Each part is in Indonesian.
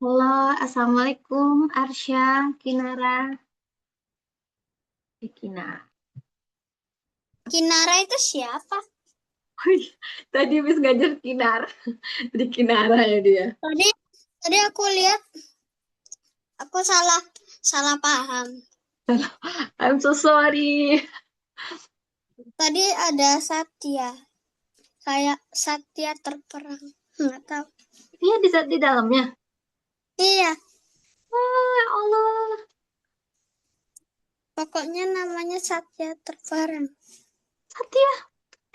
Halo, Assalamualaikum Arsya, Kinara, Kinara. Kinara itu siapa? Wih, tadi habis ngajar Kinara, di Kinara ya dia. Tadi tadi aku lihat aku salah salah paham. I'm so sorry. Tadi ada Satya, kayak Satya terperang. Nggak tahu. Iya di dalamnya. Iya, Oh ya Allah, pokoknya namanya Satya terperang. Satya.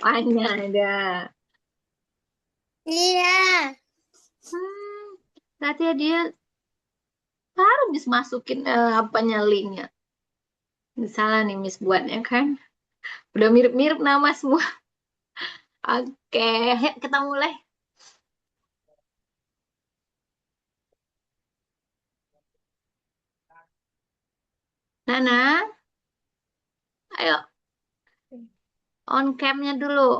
Hanya ada. Iya, Hmm, berarti dia baru bisa masukin apanya linknya. Misalnya nih Miss buatnya kan, udah mirip-mirip nama semua. Oke, yuk kita mulai. Nana, ayo on cam-nya dulu.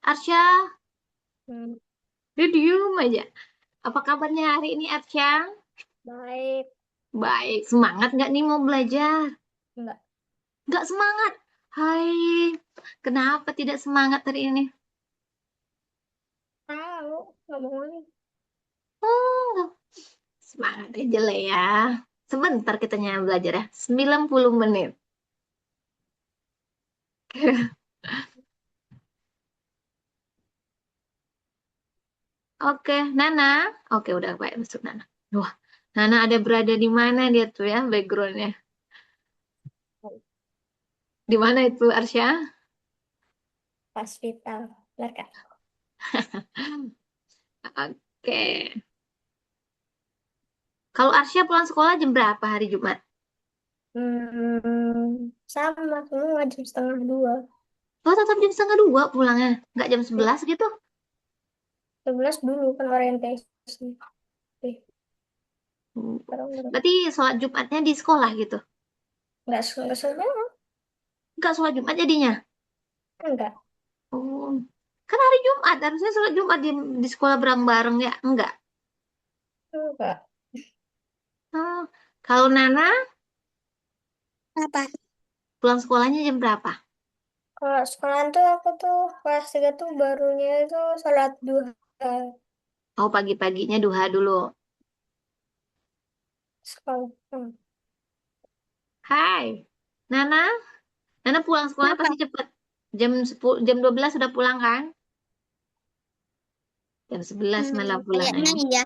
Arsya, Hmm, dia diem aja. Apa kabarnya hari ini, Arsya? baik. Baik, semangat nggak nih mau belajar? Nggak Nggak semangat. Hai, kenapa tidak semangat hari ini? tahu, nggak mau nih. Oh, semangat aja lah ya. Sebentar kitanya belajar ya, 90 menit. Oke, Nana. Oke, udah baik masuk Nana. Wah, Nana ada berada di mana dia tuh ya backgroundnya? Di mana itu Arsya? Hospital, benar Kak? Oke. Kalau Arsya pulang sekolah jam berapa hari Jumat? Sama semua jam 1:30. Oh, tetap jam setengah dua pulangnya. Nggak jam Ya, 11 gitu? 11 dulu kan orientasi. Hmm. Sekarang Berarti sholat Jumatnya di sekolah gitu? nggak sebenarnya Nggak sholat Jumat jadinya? enggak. Oh, kan hari Jumat. Harusnya sholat Jumat di sekolah bareng-bareng ya? Enggak. Enggak. Oh, kalau Nana Apa? pulang sekolahnya jam berapa? Kalau sekolahan tuh aku tuh kelas 3 tuh barunya itu sholat duha Oh, pagi-paginya duha dulu. sekolah. Hai, Nana. Nana pulang sekolahnya Kenapa? pasti cepet. Jam 12 sudah pulang kan? Jam 11 malah pulang Kayaknya ya. iya.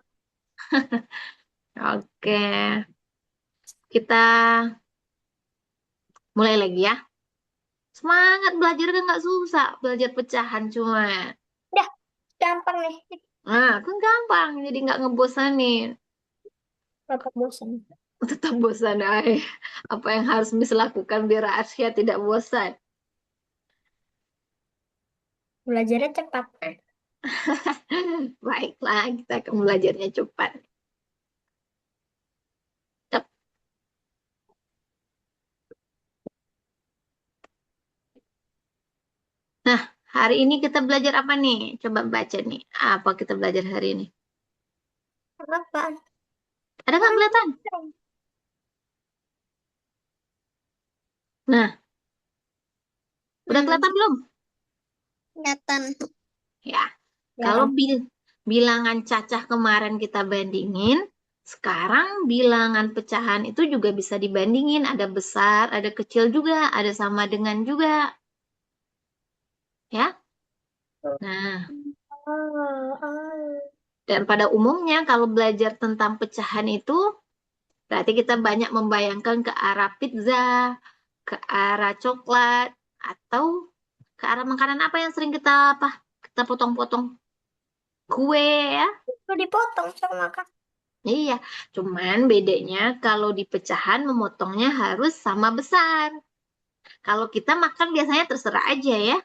Oke, kita mulai lagi ya. Semangat belajar kan nggak susah. Belajar pecahan cuma. Dah, gampang nih. Nah, kan gampang. Jadi nggak ngebosanin. Tetap bosan. Tetap bosan, ay. Apa yang harus Miss lakukan biar Arsya tidak bosan? Belajarnya cepat. Baiklah, kita akan belajarnya cepat. Cep. Nah, hari ini kita belajar apa nih? Coba baca nih. Apa kita belajar hari ini? Kenapa? Ada nggak Orang kelihatan? Nah, udah hmm, kelihatan belum? kelihatan. Ya, kalau Kelihatan. bilangan cacah kemarin kita bandingin, sekarang bilangan pecahan itu juga bisa dibandingin. Ada besar, ada kecil juga, ada sama dengan juga. Ya, nah. Oh, oh. Dan pada umumnya kalau belajar tentang pecahan itu berarti kita banyak membayangkan ke arah pizza, ke arah coklat, atau ke arah makanan apa yang sering kita potong-potong kue ya. Itu dipotong sama kak. Iya, cuman bedanya kalau di pecahan memotongnya harus sama besar. Kalau kita makan biasanya terserah aja ya.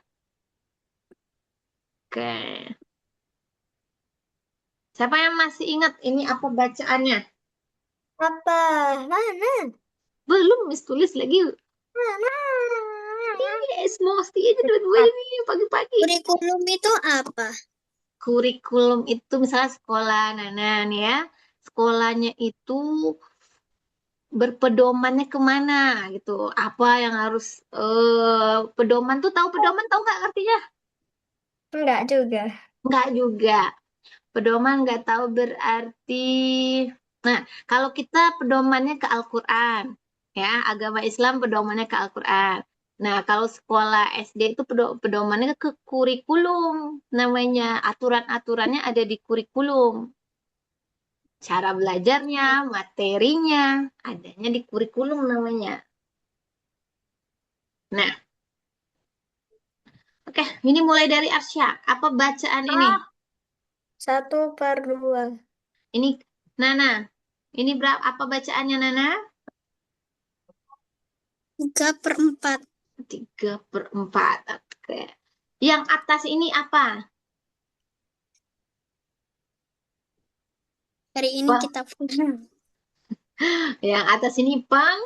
Oke. Siapa yang masih ingat ini apa bacaannya? Apa? Mana? Belum, Miss tulis lagi. Mana? Yes, mau aja dua-duanya Cepat. nih pagi-pagi. Kurikulum itu apa? kurikulum itu misalnya sekolah Nana nih ya, sekolahnya itu berpedomannya kemana gitu. Apa yang harus pedoman tuh tahu nggak artinya? Enggak juga. Nggak juga. Pedoman nggak tahu berarti. Nah, kalau kita pedomannya ke Al-Quran, ya, agama Islam pedomannya ke Al-Quran. Nah, kalau sekolah SD itu pedomannya ke kurikulum, namanya aturan-aturannya ada di kurikulum. Cara belajarnya, materinya, adanya di kurikulum namanya. Nah, oke, ini mulai dari Arsya. Apa bacaan ini? 1/2. Ini Nana. Ini berapa? Apa bacaannya Nana? 3/4. 3/4. Oke. Yang atas ini apa? Hari ini Wah, kita pulang. yang atas ini peng.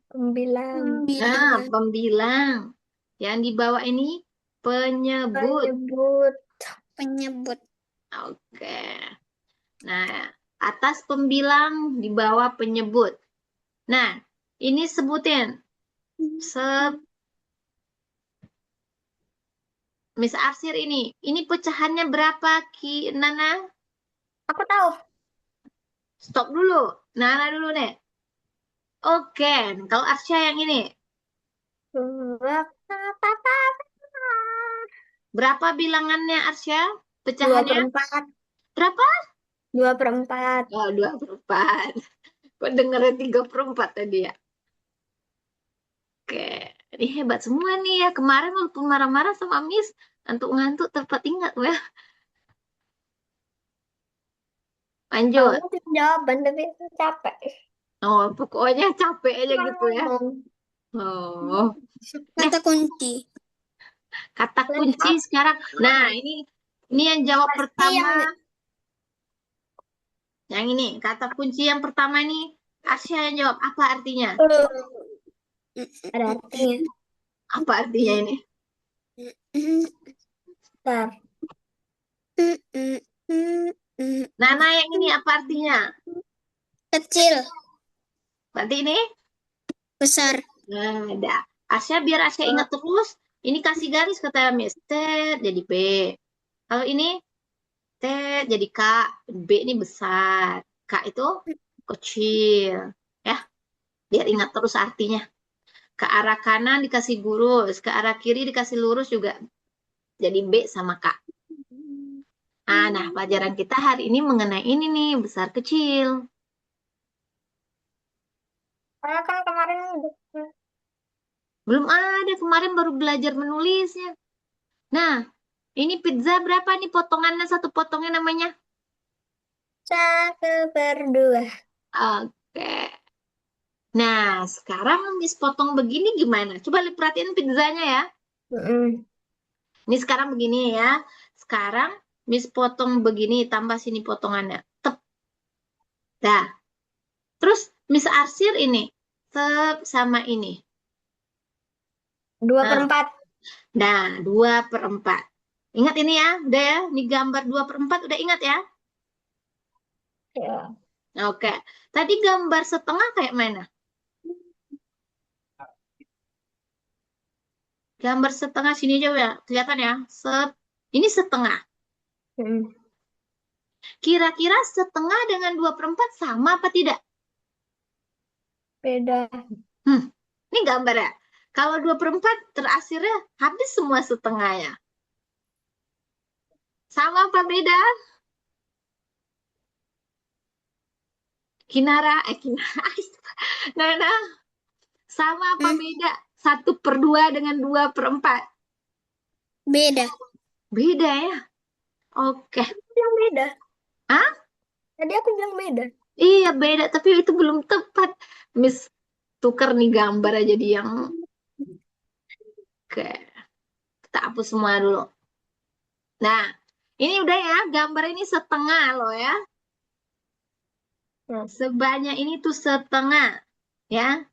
Pembilang. Nah, Bilang pembilang. Yang di bawah ini penyebut. Penyebut. penyebut. Oke. Nah, atas pembilang, di bawah penyebut. Nah, ini sebutin. Miss Arsir ini. Ini pecahannya berapa, Ki Nana? Aku tahu. Stop dulu. Nana dulu nih. Oke, kalau Arsya yang ini. Dua. Berapa bilangannya Arsya? Dua Pecahannya? perempat. Berapa? 2/4. Oh, 2/4. Kok dengernya 3/4 tadi ya? Oke, ini hebat semua nih ya. Kemarin waktu marah-marah sama Miss, ngantuk-ngantuk tempat ingat ya. Tahu Lanjut. itu jawaban tapi aku capek. Oh, pokoknya capek aja Cuma gitu ya. ngomong. Oh, nih Kata kunci. kata kunci Lengkap. sekarang. Nah, ini yang jawab Pasti pertama. yang Yang ini, kata kunci yang pertama ini, Asia yang jawab. Apa artinya? ada artinya. Apa artinya ini? Bentar. Nana yang ini apa artinya? Kecil, Berarti ini? besar. Nah, ada. Asia biar Asia ingat terus. Ini kasih garis kata Miss. T jadi B. Kalau ini T jadi K. B ini besar. K itu kecil. Ya, biar ingat terus artinya. Ke arah kanan dikasih lurus. Ke arah kiri dikasih lurus juga. Jadi B sama K. Nah, pelajaran kita hari ini mengenai ini nih, besar kecil. Saya kan kemarin Belum ada, kemarin baru belajar menulisnya. Nah, ini pizza berapa nih potongannya, satu potongnya namanya? 1/2. Oke. Nah, sekarang Miss potong begini gimana? Coba lihat perhatiin pizzanya ya. Ini sekarang begini ya. Sekarang Miss potong begini, tambah sini potongannya. Tep. Dah. Terus Miss arsir ini. Tep sama ini. 2/4. Nah, 2/4. Ingat ini ya, udah ya. Ini gambar 2/4 udah ingat ya? Ya. Oke. Tadi gambar setengah kayak mana? Gambar setengah sini aja ya. Kelihatan ya? Ini setengah. Kira-kira setengah dengan 2/4 sama apa tidak? Beda. Ini gambar ya. Kalau 2/4 terakhirnya habis semua setengahnya. Sama apa beda? Kinara. Nana, sama apa beda? 1/2 dengan 2/4. Beda. Beda ya? Oke. Yang beda. Hah? Tadi aku bilang beda. Iya beda, tapi itu belum tepat. Miss tuker nih gambar aja di yang. Oke. Kita hapus semua dulu. Nah, ini udah ya, gambar ini setengah loh ya. Sebanyak ini tuh setengah. Ya.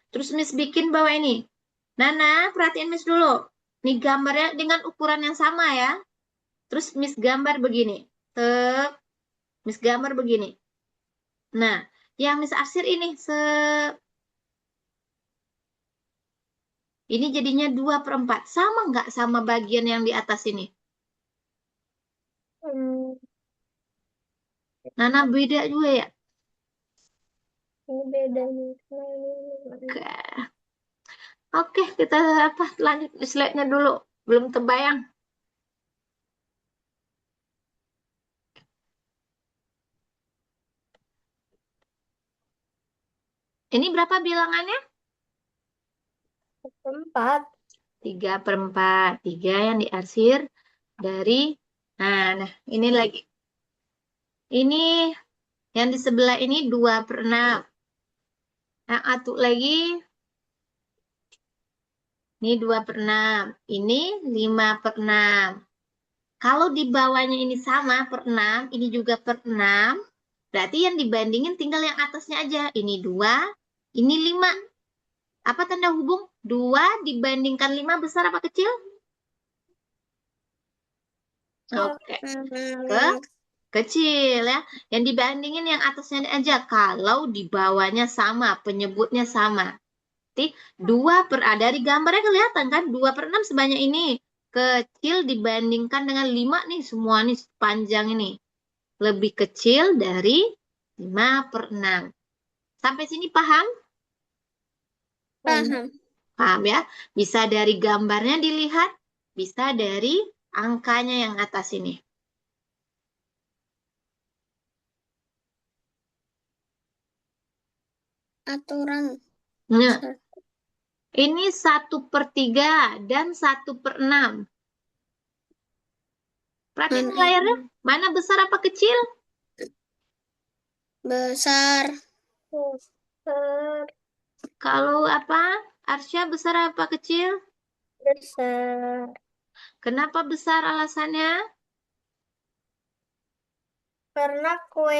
Terus Miss bikin bawah ini. Nana, perhatiin Miss dulu. Nih gambarnya dengan ukuran yang sama ya. Terus Miss gambar begini. Tep, Miss gambar begini. Nah, yang Miss Arsir ini ini jadinya 2/4. Sama nggak sama bagian yang di atas ini? Hmm, Nana beda juga ya? ini beda nih. Oke, Oke, kita apa lanjut di slide-nya dulu. Belum terbayang. Ini berapa bilangannya? 4. 3/4. 3 yang diarsir dari... nah, ini lagi. Ini yang di sebelah ini 2/6. Yang satu lagi, ini 2/6. Ini 5/6. Kalau di bawahnya ini sama per 6, ini juga per 6, berarti yang dibandingin tinggal yang atasnya aja. Ini 2, ini 5. Apa tanda hubung? 2 dibandingkan 5 besar apa kecil? Oke, ke kecil ya. Yang dibandingin yang atasnya aja. Kalau di bawahnya sama, penyebutnya sama. Berarti 2 dari gambarnya kelihatan kan? 2/6 sebanyak ini. Kecil dibandingkan dengan 5 nih. Semua nih panjang ini. Lebih kecil dari 5/6. Sampai sini paham? Paham. Paham ya? Bisa dari gambarnya dilihat, bisa dari angkanya yang atas ini. Aturan. Nah, ini 1/3 dan 1/6. Perhatiin Mana layarnya, ini? mana besar apa kecil? Besar. Besar. Kalau apa? Arsya besar apa kecil? Besar. Kenapa besar alasannya? Karena kue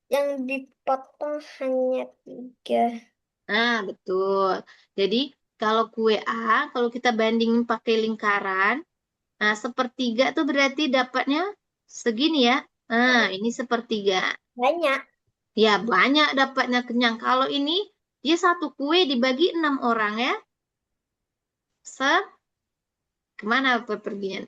yang dipotong hanya 3. Nah, betul. Jadi, kalau kue A, kalau kita bandingin pakai lingkaran, nah 1/3 tuh berarti dapatnya segini ya. Nah, ini 1/3. Banyak. Ya, banyak dapatnya kenyang. Kalau ini, dia satu kue dibagi 6 orang ya. Kemana perginya?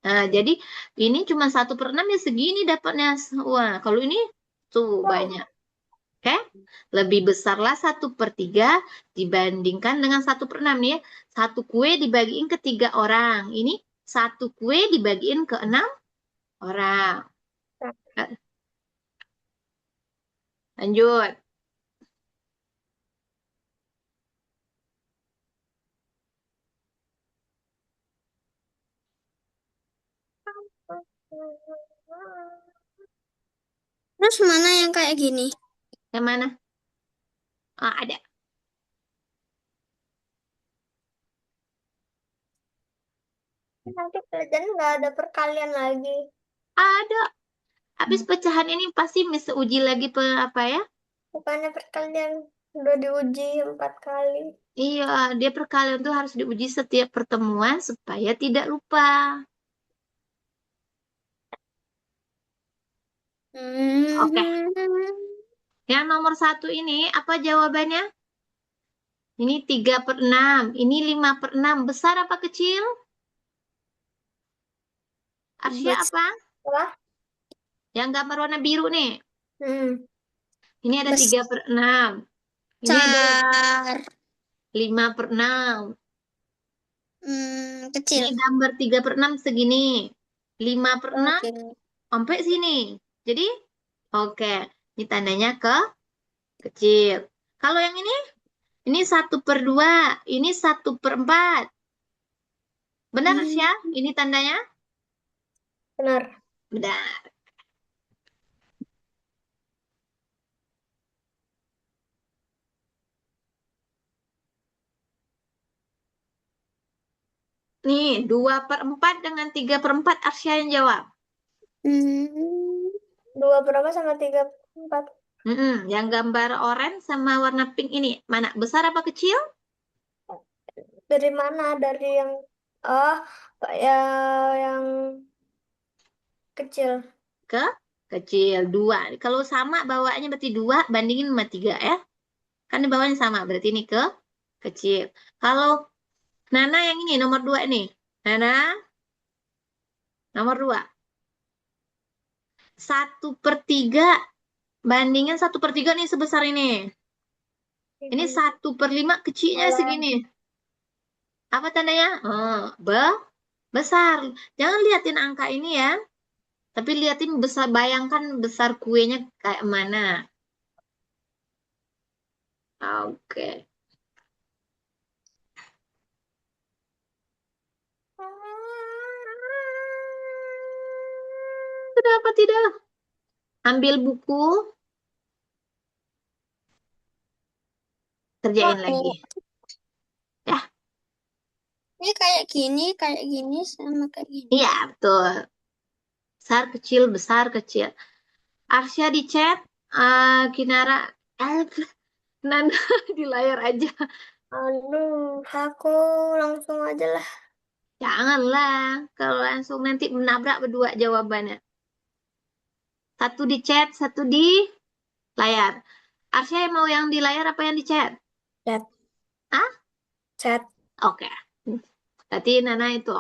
Nah, jadi ini cuma 1/6 ya segini dapatnya. Wah, kalau ini tuh banyak. Oke, lebih besarlah 1/3 dibandingkan dengan 1/6 nih ya. Satu kue dibagiin ke 3 orang. Ini satu kue dibagiin ke 6 orang. Lanjut. Terus mana yang kayak gini? Yang mana? Ada. Nanti pelajaran nggak ada perkalian lagi. Ada. Habis pecahan ini pasti Miss uji lagi apa ya? Bukannya perkalian udah diuji 4 kali. Iya, dia perkalian tuh harus diuji setiap pertemuan supaya tidak lupa. Oke, yang nomor 1 ini apa jawabannya? Ini 3/6, ini 5/6. Besar apa kecil? Arsya apa? Wah. Yang gambar warna biru nih. Hmm. Ini ada 3/6. Ini ada Besar. 5/6. Kecil. Ini gambar 3/6 segini. 5/6 Oke. sampai sini. Jadi, oke. Ini tandanya ke kecil. Kalau yang ini 1/2. Ini 1/4. Benar, Arsya? Ini tandanya? Benar. Benar. Nih, 2/4 dengan 3/4 Arsya yang jawab. 2 berapa sama 3/4? Yang gambar oranye sama warna pink ini, mana? Besar apa kecil? Dari mana? Dari yang oh, ya yang kecil. Ke kecil, dua. Kalau sama bawahnya berarti dua, bandingin sama tiga ya. Kan di bawahnya sama, berarti ini ke kecil. Kalau Nana yang ini, nomor dua nih. Nana, nomor dua. 1/3, bandingin 1/3 nih sebesar ini. Ini Ini 1/5 kecilnya malah segini. Apa tandanya? Oh, besar. Jangan liatin angka ini ya. Tapi liatin besar, bayangkan besar kuenya kayak mana. Oke. Sudah apa tidak? Ambil buku, Wah, kerjain nih. lagi. Ya, Ini kayak gini sama kayak gini. iya betul. Besar, kecil, besar, kecil. Arsya di chat, Kinara, eh, Nana di layar aja. aduh, aku langsung aja lah. Janganlah, kalau langsung nanti menabrak berdua jawabannya. Satu di chat, satu di layar. Arsya mau yang di layar apa yang di chat? Chat, Ah, chat oke. Berarti Nana itu.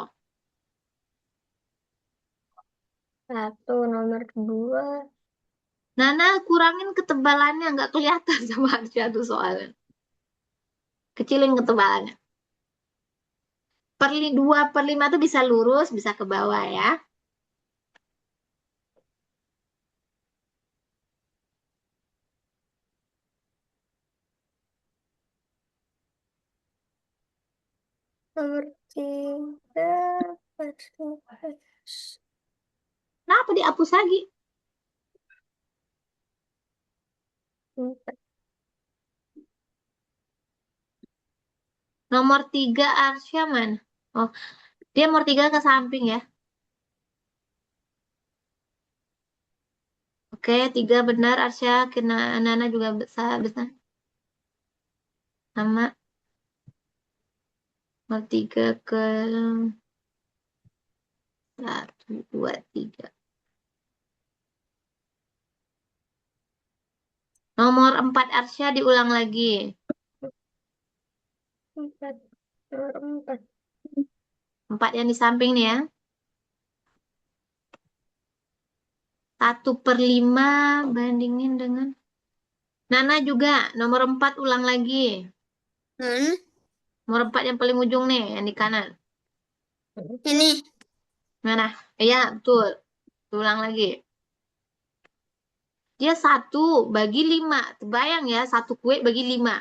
satu, nomor dua. Nana kurangin ketebalannya, nggak kelihatan sama Arsya tuh soalnya. Kecilin ketebalannya. 2/5 tuh bisa lurus, bisa ke bawah ya. Nomor tiga, Kenapa dihapus lagi? empat. Nomor 3 Arsya mana? Oh, dia nomor 3 ke samping ya. Oke, 3 benar Arsya. Kena Nana juga besar, besar. Sama nomor 3 ke 1, 2, 3. Nomor 4 Arsya diulang lagi. Empat, nomor empat. 4 yang di samping nih ya. 1/5 bandingin dengan Nana juga. Nomor 4 ulang lagi. Hmm, Nomor 4 yang paling ujung nih, yang di kanan. ini. Mana? Iya, betul. Ulang lagi. Dia 1/5. Bayang ya, satu kue bagi 5.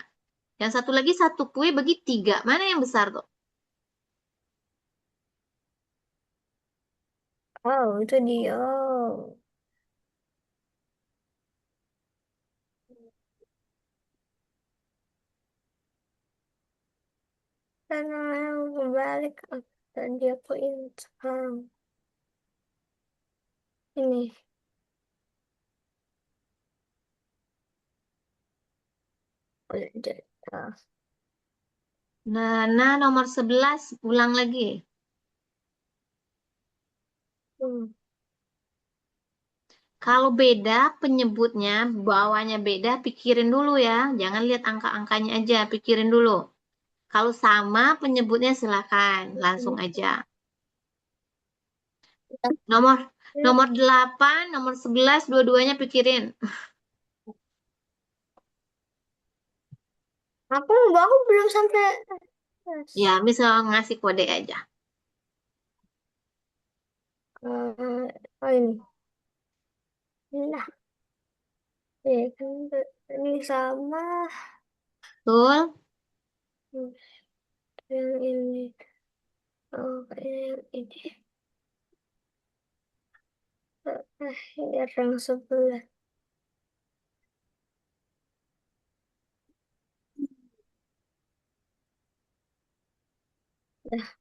Yang satu lagi satu kue bagi 3. Mana yang besar tuh? Oh, itu dia. Oh, karena yang kebalik. Tadi aku ingat sekarang. Ini. Oh, ya, jadi. Nah, nomor 11 ulang lagi. Hmm. Kalau beda penyebutnya, bawahnya beda, pikirin dulu ya. Jangan lihat angka-angkanya aja, pikirin dulu. Kalau sama penyebutnya silakan, langsung aja. Nomor nomor 8, nomor 11 dua-duanya pikirin. Aku belum sampai. Ya, bisa ngasih kode aja. Oh ini. Nah, ya kan ini sama Betul? yang ini. Oh, yang ini. Ini yang sebelah. Nah,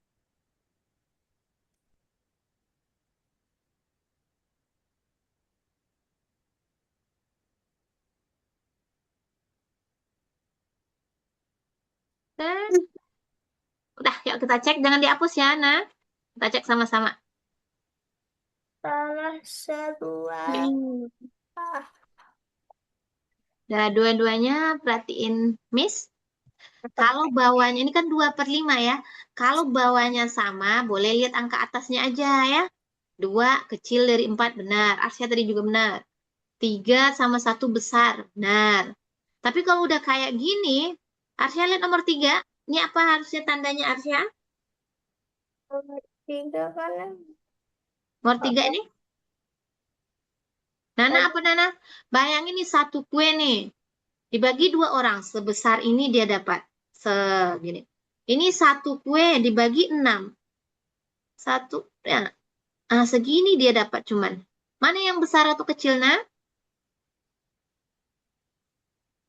Dan udah, yuk kita cek. Jangan dihapus ya, nah. Kita cek sama-sama. Salah dua. Ah, Nah, dua-duanya perhatiin Miss. Kalau bawahnya ini kan 2/5 ya. Kalau bawahnya sama, boleh lihat angka atasnya aja ya. 2 kecil dari 4, benar. Arsya tadi juga benar. 3 sama 1 besar, benar. Tapi kalau udah kayak gini, Arsya lihat nomor 3. Ini apa harusnya tandanya Arsya? nomor tiga kan Nomor 3 apa ini? Nana tadi? apa Nana? Bayangin nih satu kue nih. Dibagi 2 orang. Sebesar ini dia dapat. Segini. Ini satu kue dibagi 6. Satu, ya. Segini dia dapat cuman. Mana yang besar atau kecil, nah?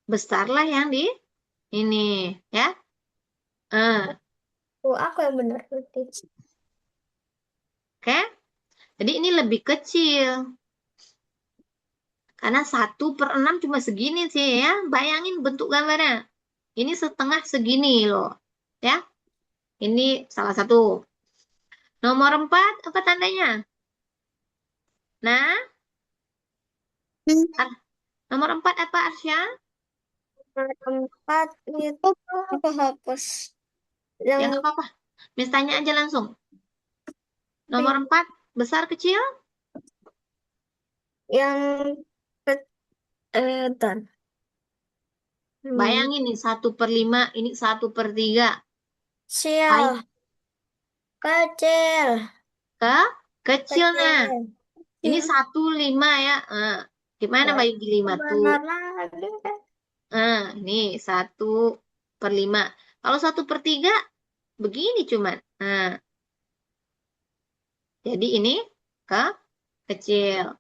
Besarlah yang di ini, ya. Ah, Oh, aku yang benar berarti. oke. Jadi ini lebih kecil. Karena 1/6 cuma segini sih ya. Bayangin bentuk gambarnya. Ini setengah segini loh. Ya. Ini salah satu. Nomor 4 apa tandanya? Nah, Hmm. nomor 4 apa Arsya? Nomor empat itu Aku hapus. Ya yang nggak apa-apa. Miss tanya aja langsung. Nomor 4 besar kecil? yang dan Bayangin nih 1/5, ini 1/3. Bayang sial kecil ke kecil nah. kecil. Ini Ya. 1/5 ya. Gimana Baru bagi 5 tuh? benar lagi. Ini 1/5. Kalau 1/3 begini cuman. Jadi ini ke kecil.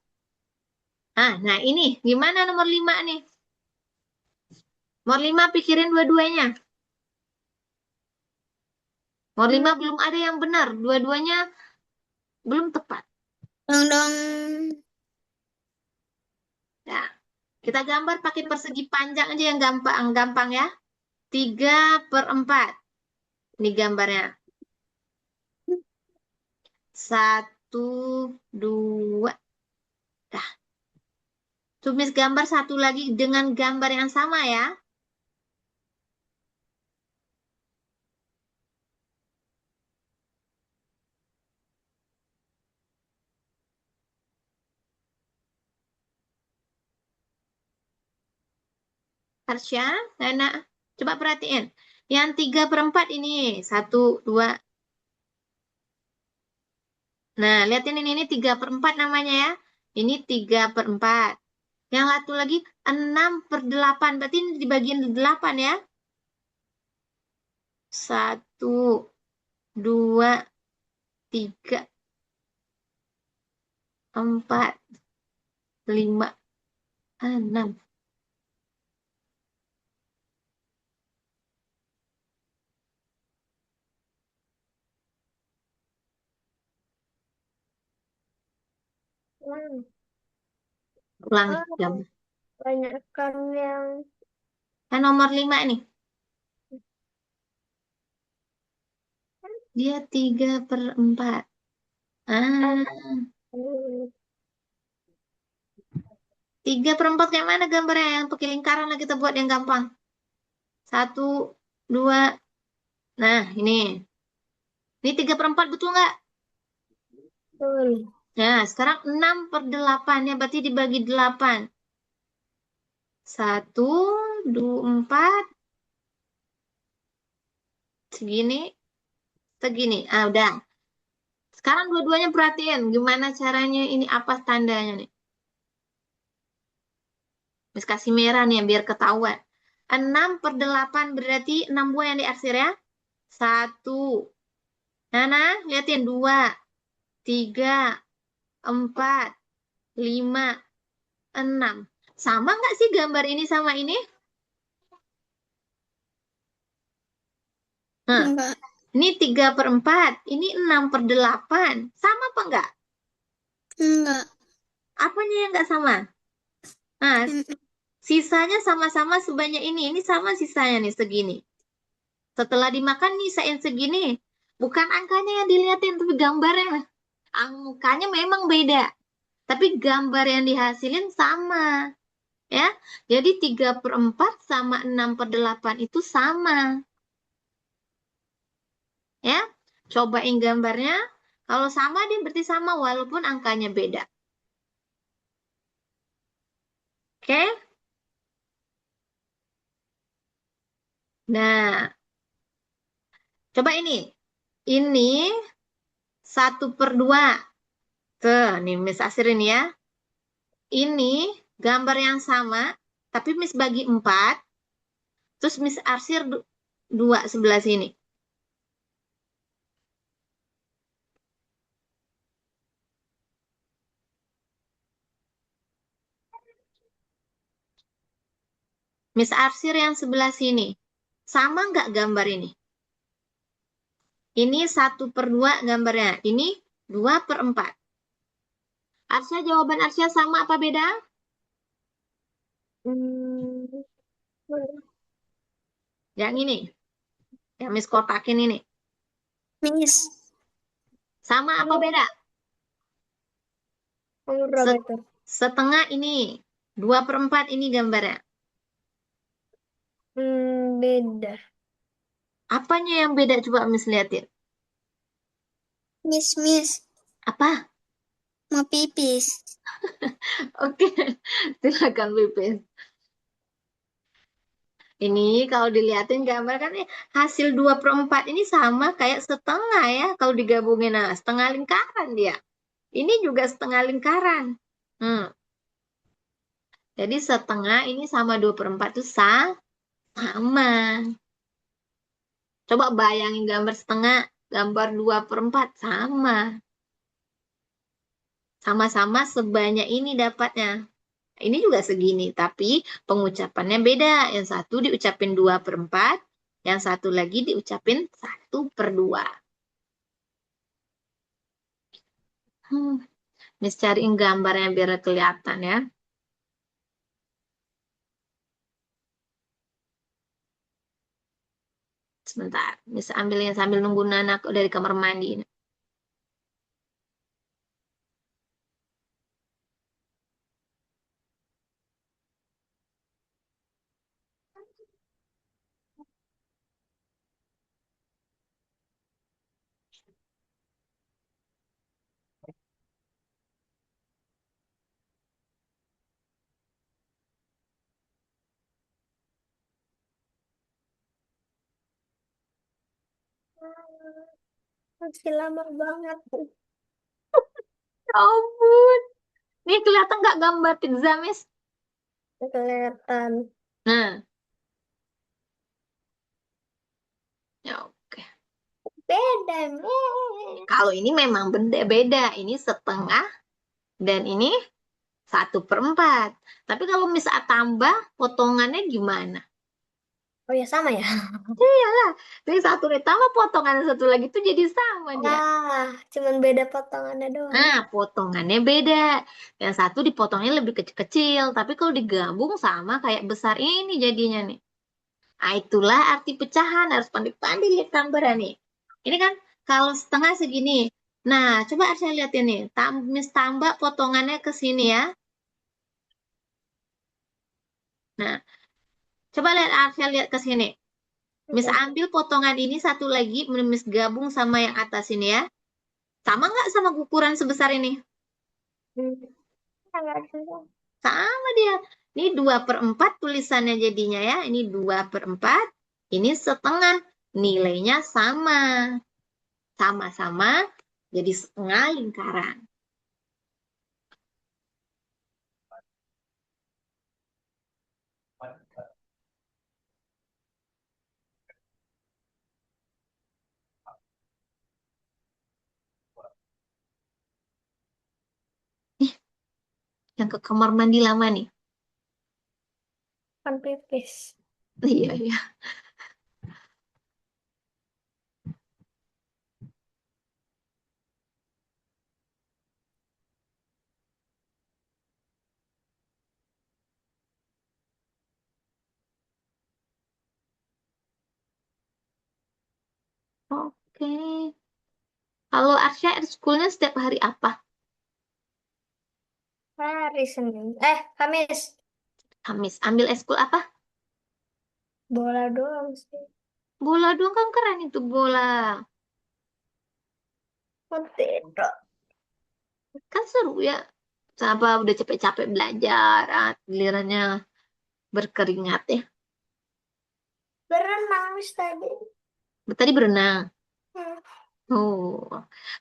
Nah ini gimana nomor 5 nih? Nomor 5 pikirin dua-duanya. Nomor 5 belum ada yang benar. Dua-duanya belum tepat. Dong. Ya, kita gambar pakai persegi panjang aja yang gampang ya. 3/4. Ini gambarnya. 1, 2. Dah. Tumis gambar satu lagi dengan gambar yang sama ya. Arsya, Nana, coba perhatiin. Yang 3/4 ini. 1, 2. Nah, lihatin ini 3/4 namanya ya. Ini 3/4. Yang satu lagi 6/8. Berarti ini dibagiin 8 ya. 1, 2, 3, 4, 5, 6. Ulangi gambar. Banyakkan yang Nah, nomor 5 nih. Dia 3/4. Ah, hmm, 3/4 kayak mana gambarnya? Yang pakai lingkaran lah kita buat yang gampang. 1, 2. Nah, ini. Ini 3/4 betul nggak? betul. Nah, sekarang 6/8 ya. Berarti dibagi 8. 1, 2, 4. Segini. Segini. Udah. Sekarang dua-duanya perhatiin. Gimana caranya ini apa tandanya nih? Mis kasih merah nih biar ketahuan. 6/8 berarti 6 buah yang diarsir ya. 1. Nana, liatin 2, 3, 4, 5, 6. Sama nggak sih gambar ini sama ini? Nah, Enggak. ini 3/4. Ini 6/8. Sama apa enggak? Enggak. Apanya yang nggak sama? Nah, Hmm. sisanya sama-sama sebanyak ini. Ini sama sisanya nih segini. Setelah dimakan nyisain segini. Bukan angkanya yang dilihatin, tapi gambarnya. Angkanya memang beda. Tapi gambar yang dihasilin sama. Ya, jadi 3/4 sama 6/8 itu sama. Ya, cobain gambarnya. Kalau sama, dia berarti sama walaupun angkanya beda. Oke? Nah, coba ini. Ini 1/2. Tuh, nih Miss Asir ini ya. Ini gambar yang sama, tapi Miss bagi 4. Terus Miss Arsir 2 sebelah sini. Miss Arsir yang sebelah sini. Sama nggak gambar ini? Ini 1/2 gambarnya. Ini 2/4. Arsya, jawaban Arsya sama apa beda? Hmm, Yang ini. Yang Miss kotakin ini. Miss. Sama apa beda? nomor berapa Se- itu? Setengah ini. 2/4 ini gambarnya. Beda. Apanya yang beda? Coba Miss liatin. Miss. Apa? Mau pipis. Oke, silakan pipis. Ini kalau dilihatin gambar kan hasil 2/4 ini sama kayak setengah ya kalau digabungin. Nah, setengah lingkaran dia. Ini juga setengah lingkaran. Hmm. Jadi setengah ini sama 2/4 itu sama. Coba bayangin gambar setengah, gambar 2/4 sama. Sama-sama sebanyak ini dapatnya. Ini juga segini, tapi pengucapannya beda. Yang satu diucapin 2/4, yang satu lagi diucapin 1/2. Hmm. Miss cariin gambarnya biar kelihatan ya. Sebentar, Miss ambilnya sambil nunggu Nana dari kamar mandi. Masih lama banget. Ya ampun. Nih kelihatan nggak gambar pizza, Miss? Kelihatan. Nah, ya oke. Beda, Kalau ini memang beda-beda. Ini setengah dan ini 1/4. Tapi kalau Miss tambah, potongannya gimana? Oh ya sama ya. Iyalah, dari satu ditambah potongan satu lagi itu jadi sama dia. Wah, cuman beda potongannya doang. Nah, potongannya beda. Yang satu dipotongnya lebih kecil-kecil, tapi kalau digabung sama kayak besar ini jadinya nih. Nah, itulah arti pecahan. Harus pandai-pandai lihat gambarnya nih. Ini kan kalau setengah segini. Nah, coba saya lihat ini. Miss tambah potongannya ke sini ya. Nah, coba lihat Arsyah lihat ke sini. Miss Oke. ambil potongan ini satu lagi, Miss gabung sama yang atas ini ya. Sama nggak sama ukuran sebesar ini? Hmm, Sangat susah. Sama dia. Ini 2/4 tulisannya jadinya ya. Ini 2/4. Ini setengah. Nilainya sama. Sama-sama jadi setengah lingkaran. Ih, yang ke kamar mandi lama nih. Kan pipis. Iya, iya. Oke. Kalau Arsya sekolahnya setiap hari apa? Hari Senin. Kamis. Kamis. Ambil eskul apa? Bola doang sih. Bola doang kan keren itu bola. Mau tidur. Kan seru ya. Apa udah capek-capek belajar, gilirannya berkeringat ya. Berenang Miss tadi. Tadi berenang. Hmm. Oh,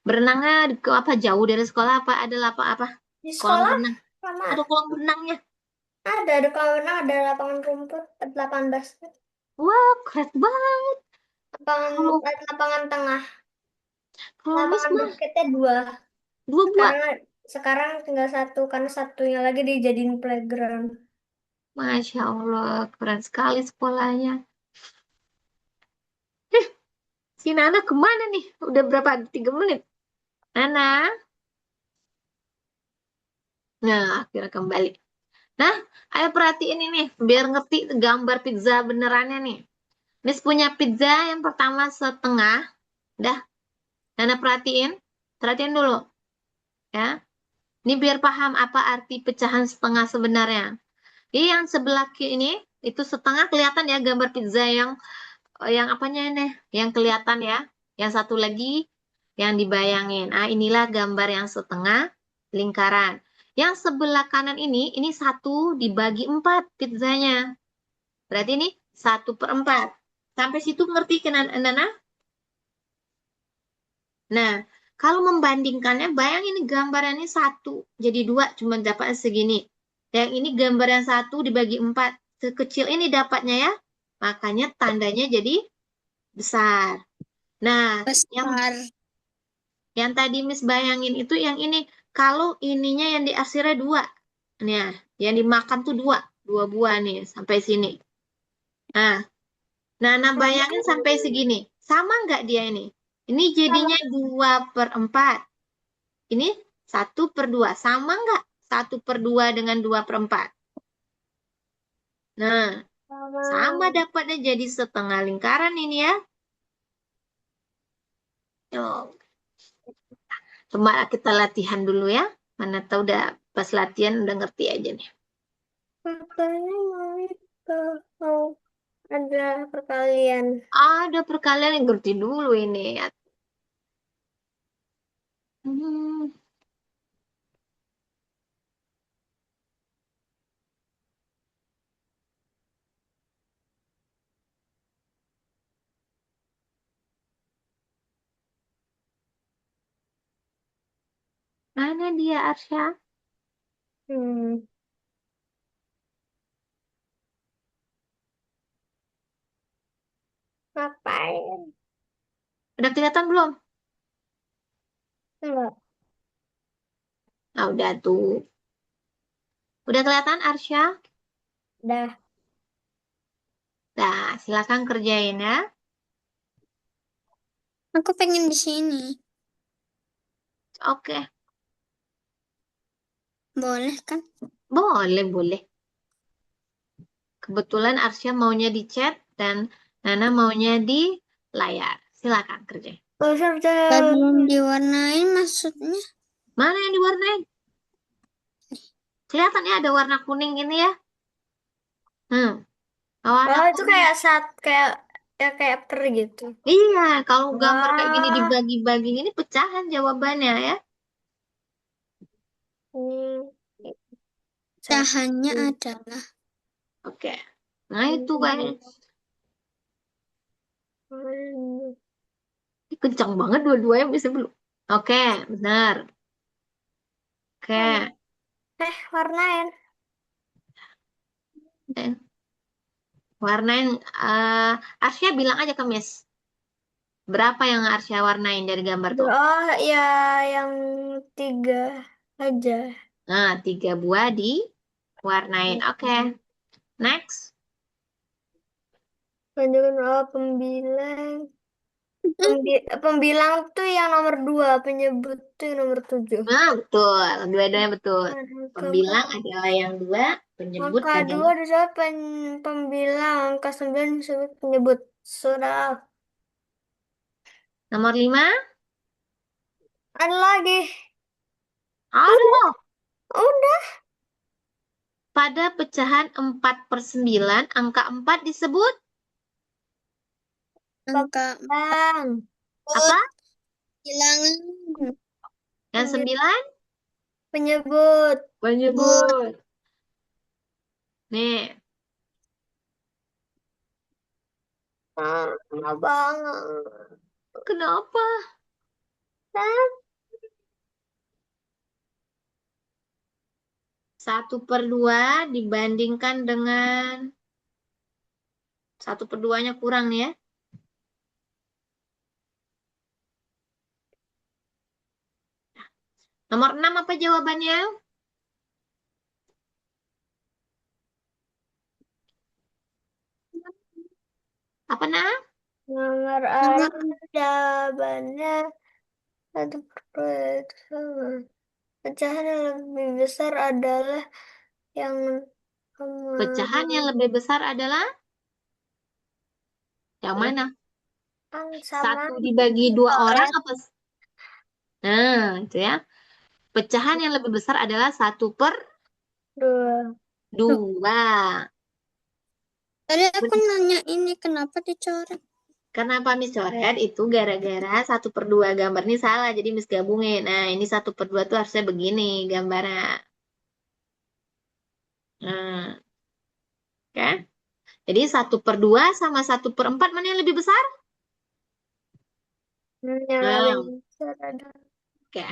berenangnya ke apa jauh dari sekolah apa ada apa Di kolam sekolah renang? sama Ada kolam renangnya. ada kolam renang, ada lapangan rumput, ada lapangan basket, Wah, keren banget. lapangan Kalau ada lapangan tengah, kalau Miss lapangan mah basketnya dua. dua buah. Sekarang sekarang tinggal satu karena satunya lagi dijadiin playground. Masya Allah, keren sekali sekolahnya. Eh, si Nana kemana nih? Udah berapa? 3 menit. Nana. Nah, akhirnya kembali. Nah, ayo perhatiin ini, biar ngerti gambar pizza benerannya nih. Miss punya pizza yang pertama setengah. Dah, Nana perhatiin. Perhatiin dulu, ya. Ini biar paham apa arti pecahan setengah sebenarnya. Jadi yang sebelah kiri ini, itu setengah kelihatan ya gambar pizza yang apanya ini? Yang kelihatan ya. Yang satu lagi yang dibayangin. Ah, inilah gambar yang setengah lingkaran. Yang sebelah kanan ini satu dibagi 4 pizzanya. Berarti ini 1/4. Sampai situ ngerti kan, Nana? Nah, kalau membandingkannya, bayangin ini gambarannya satu. Jadi dua, cuma dapatnya segini. Yang ini gambar yang satu dibagi 4. Sekecil ini dapatnya ya. Makanya tandanya jadi besar. Nah, yang Besar. yang tadi Miss bayangin itu yang ini. Kalau ininya yang diakhirnya 2. Nah, yang dimakan tuh 2. 2 buah nih, sampai sini. Nah, nah bayangin sampai segini. Sama nggak dia ini? Ini jadinya 2/4. Ini 1/2. Sama nggak? 1/2 dengan 2/4. Nah, sama Sama. dapatnya jadi setengah lingkaran ini ya. Yuk, coba kita latihan dulu ya. Mana tahu udah pas latihan udah ngerti aja nih. Katanya mau itu mau ada perkalian. Ada perkalian yang ngerti dulu ini ya. Hmm, mana dia Arsya? Hmm, ngapain? Udah kelihatan belum? Enggak. Nah, udah tuh. Udah kelihatan Arsya? Dah. Nah, silakan kerjain ya. Aku pengen di sini. Oke, Boleh kan? boleh, boleh. Kebetulan Arsya maunya di chat dan Nana maunya di layar. Silakan kerjain. Belum diwarnain maksudnya. Mana yang diwarnain? Kelihatan ya ada warna kuning ini ya. Hmm, warna Oh, itu kuning. kayak kayak ya kayak per gitu. Iya, kalau gambar kayak gini Wah, dibagi-bagi ini pecahan jawabannya ya. ini Cahannya satu, adalah Oke. Nah itu kayaknya. dua, tiga. Ih, kencang banget dua-duanya bisa belum? Oke, benar. Oke. Warnain. Eh, warnain. Arsya bilang aja ke Miss. Berapa yang Arsya warnain dari gambar tuh? Oh, ya yang tiga aja. Nah, 3 buah diwarnain. Oke, next. Tunjukin pembilang. Pembilang tuh yang nomor dua, penyebut tuh yang nomor tujuh. Nah, betul. Dua-duanya betul. Angka empat. Pembilang adalah yang 2, penyebut Angka dua adalah disebut pembilang, angka sembilan disebut penyebut. Sudah. Nomor 5. Ada lagi. Allah. Udah. Pada pecahan 4/9, angka 4 disebut Angka Bang. apa? bilangan. Yang 9? Penyebut. Penyebut. Nih, Banget. kenapa? Kan? 1/2 dibandingkan dengan 1/2-nya kurang nih ya. Nomor 6 apa jawabannya? Apa nah? Nomor Nomor 6 jawabannya 1/2 itu sama. Pecahan yang lebih besar adalah yang Pecahan yang lebih besar adalah yang mana? sama 1 dibagi 2 orang coret apa? Nah, itu ya. Pecahan yang lebih besar adalah 2. 1/2. tadi aku nanya ini kenapa dicoret? Kenapa Miss coret itu gara-gara 1/2 gambar ini salah, jadi Miss gabungin. Nah, ini 1/2 tuh harusnya begini gambarnya. Nah, kan? Jadi 1/2 sama 1/4 mana yang lebih besar? Yang lebih Nah, besar adalah oke.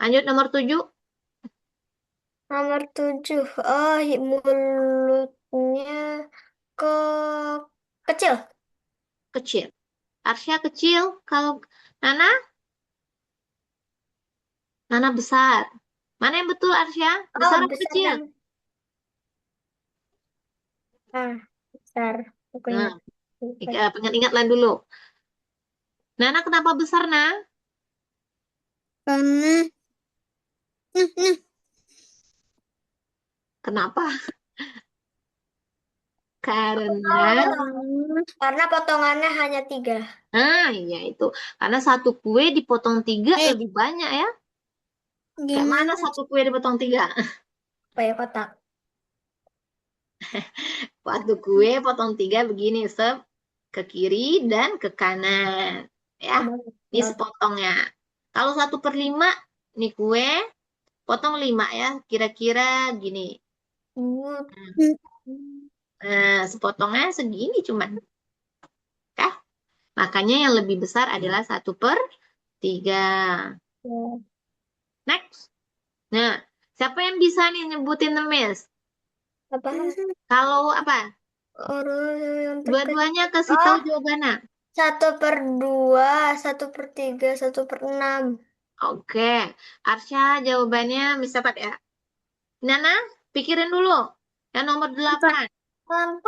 Lanjut nomor 7, nomor 7. Oh, mulutnya ke kecil. kecil. Arsya kecil. Kalau Nana, Nana besar. Mana yang betul Arsya? Oh, Besar apa besar kecil? dan besar. Aku Nah, ingat. Lupa. ingat-ingatlah dulu. Nana kenapa besar, Nah? Karena nah Kenapa? Karena, Karena potongannya hanya 3. iya itu. Karena satu kue dipotong 3 eh lebih banyak ya. Kayak mana gimana satu kue dipotong 3? Apa ya, kotak? Satu kue potong 3 begini, ke kiri dan ke kanan. Ya, ini Oh, sepotongnya. Kalau 1/5, ini kue, potong 5 ya. Kira-kira gini. oh. Nah, sepotongnya segini cuman. Ya. Makanya yang lebih besar adalah 1/3. Ya. Next. Nah, siapa yang bisa nih nyebutin the miss? Apa? Kalau apa? Orang yang terkecil. Dua-duanya kasih tahu Oh, jawabannya. 1/2, 1/3, 1/6. Oke. Arsya jawabannya Miss dapat ya. Nana, pikirin dulu. Yang nomor 8. Aku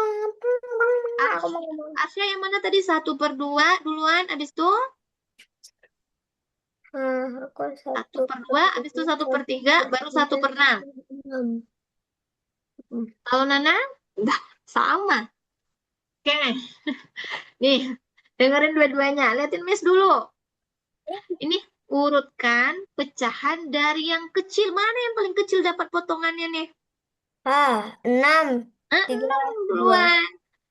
Arsya, mau ngomong. Arsya yang mana tadi? 1/2 duluan, abis itu Aku satu satu per per dua, abis itu dua, 1/3, baru 1/6. 1/6. Kalau Nana, enggak, sama. Oke, nih, dengerin dua-duanya. Liatin Miss dulu. Ini urutkan pecahan dari yang kecil. Mana yang paling kecil dapat potongannya nih? 6, 3, 6 2. duluan.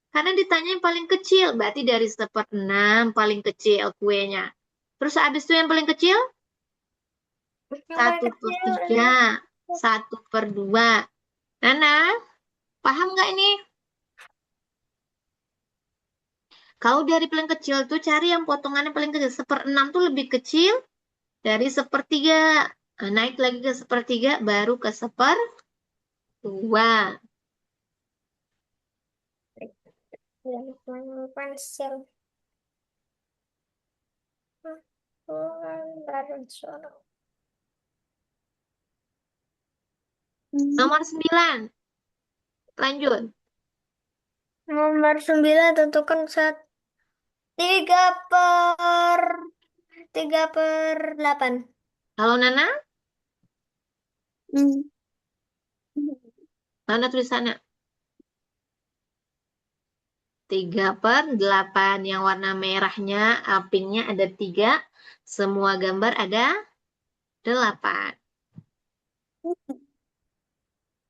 Karena ditanya yang paling kecil. Berarti dari 1/6 paling kecil kuenya. Terus habis itu yang paling kecil? Yang paling satu per kecil tiga, ini. 1/2. Nana, paham nggak ini? Kalau dari paling kecil tuh cari yang potongannya paling kecil. 1/6 tuh lebih kecil dari 1/3. Nah, naik lagi ke 1/3, baru ke 1/2. Yang paling pensil. Baru suara. Nomor 9. Lanjut. Nomor 9 tentukan 3 per 3/8. Kalau Nana, Hmm. mana tulisannya? 3/8. Yang warna merahnya, pinknya ada 3. Semua gambar ada 8.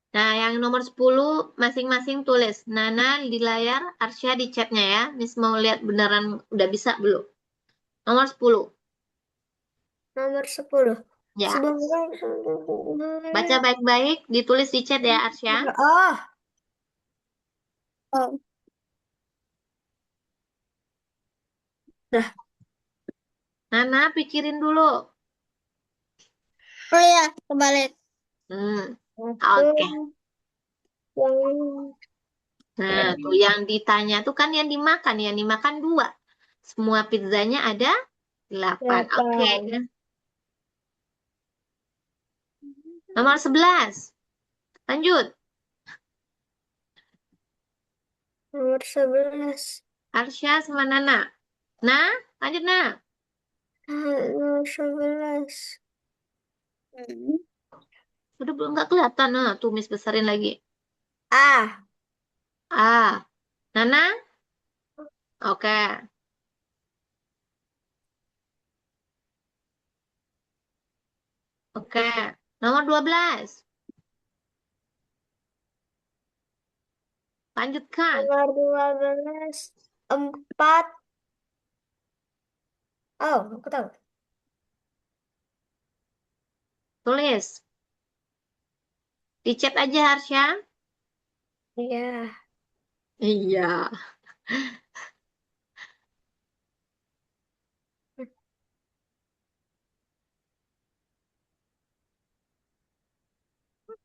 Nah, yang nomor 10 masing-masing tulis. Nana di layar, Arsya di chatnya ya. Miss mau lihat beneran udah bisa belum? Nomor 10. Nomor 10. Ya, Sebentar. baca baik-baik, ditulis di chat ya Arsya. Oh, Oh, dah. Nana pikirin dulu. oh ya, kebalik. Satu Oke. yang Nah, tuh yang ditanya tuh kan yang dimakan 2. Semua pizzanya ada 8. Oke. 8. Nomor 11. Lanjut. Nomor 11. Arsya sama Nana. Nah, lanjut Nah. Nomor 11. Hmm. Udah belum nggak kelihatan. Nah, tuh Miss besarin lagi. Ah, Ah, Nana? Oke. Oke. Nomor 12. Lanjutkan. nomor 12. 4. Oh, aku tahu. Tulis. Di chat aja Arsya. Iya. Iya.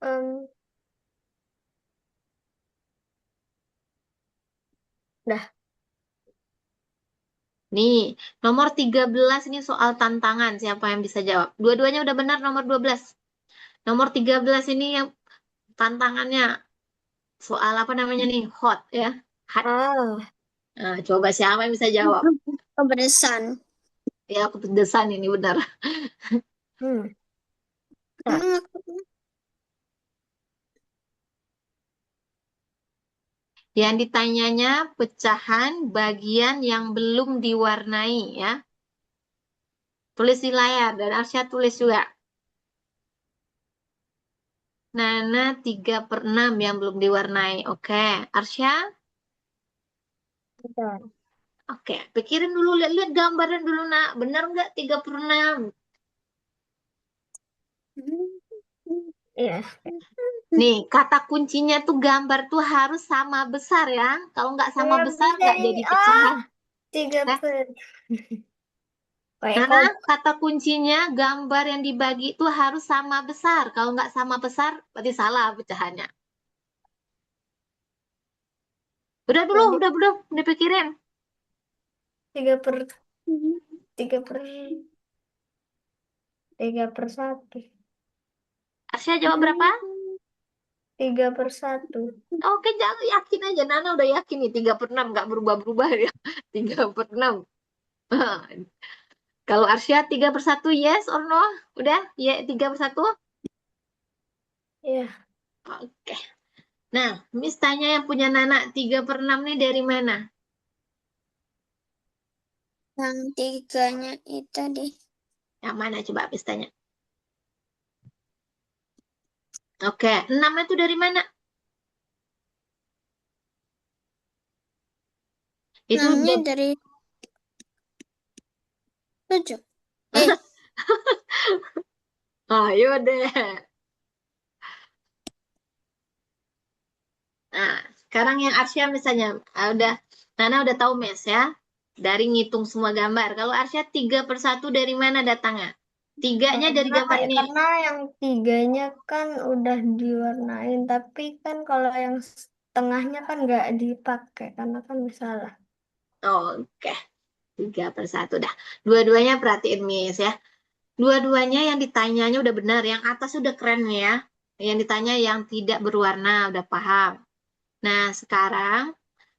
Em, dah. Nih, nomor 13 ini soal tantangan. Siapa yang bisa jawab? Dua-duanya udah benar nomor 12. Nomor 13 ini yang tantangannya soal apa namanya nih? Hot ya. Hot. Ah, Nah, coba siapa yang bisa jawab? Kepedesan. Ya, aku pedesan ini benar. hmm. Dah. Hmm, Yang ditanyanya pecahan bagian yang belum diwarnai ya. Tulis di layar dan Arsya tulis juga. Nana 3/6 yang belum diwarnai. Oke, Arsya? Bentar. Oke, pikirin dulu, lihat-lihat gambarnya dulu, nak. Benar nggak 3/6? Iya. Nih, kata kuncinya tuh gambar tuh harus sama besar ya. Kalau nggak sama Nggak besar, bisa nggak ini. jadi Ah, pecahan. tiga Nah, per. Pakai nah, kode. kata kuncinya gambar yang dibagi itu harus sama besar. Kalau nggak sama besar, berarti salah pecahannya. Jadi Udah pikirin. 3/3. 3/1. Arsya jawab berapa? 3/1. Oke, jangan yakin aja. Nana udah yakin nih 3/6 nggak berubah-berubah ya. 3/6. Kalau Arsya 3/1 yes or no? Udah? Ya 3/1? Iya. Oke. Nah, Miss tanya yang punya Nana 3/6 nih dari mana? Yang tiganya itu deh. Yang mana coba Miss tanya? Oke, 6 itu dari mana? Itu Namanya udah. dari 7. Eh, Ayo deh. Nah, sekarang yang Arsya misalnya, Nana udah tahu Miss ya. Dari ngitung semua gambar. Kalau Arsya 3/1 dari mana datangnya? Tiganya dari gambar ini. Karena yang tiganya kan udah diwarnain, tapi kan kalau yang setengahnya kan nggak dipakai karena kan salah. Oke, 3/1 dah. Dua-duanya perhatiin Miss ya. Dua-duanya yang ditanyanya udah benar. Yang atas udah keren nih ya. Yang ditanya yang tidak berwarna, udah paham. Nah, sekarang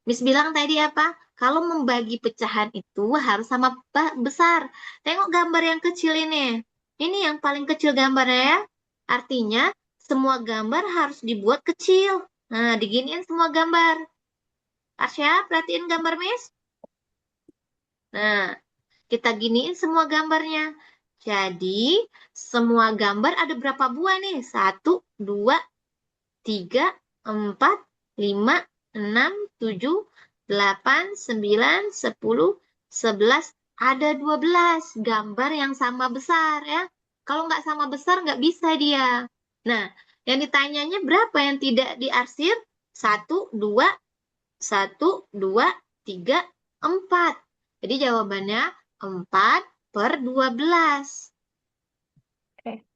Miss bilang tadi apa? Kalau membagi pecahan itu harus sama besar. Tengok gambar yang kecil ini. Ini yang paling kecil gambarnya ya. Artinya semua gambar harus dibuat kecil. Nah, diginiin semua gambar. Arsya, perhatiin gambar Miss. Nah, kita giniin semua gambarnya. Jadi, semua gambar ada berapa buah nih? 1, 2, 3, 4, 5, 6, 7, 8, 9, 10, 11. Ada 12 gambar yang sama besar ya. Kalau nggak sama besar nggak bisa dia. Nah, yang ditanyanya berapa yang tidak diarsir? 1, 2, 1, 2, 3, 4. Jadi jawabannya 4/12. Oke.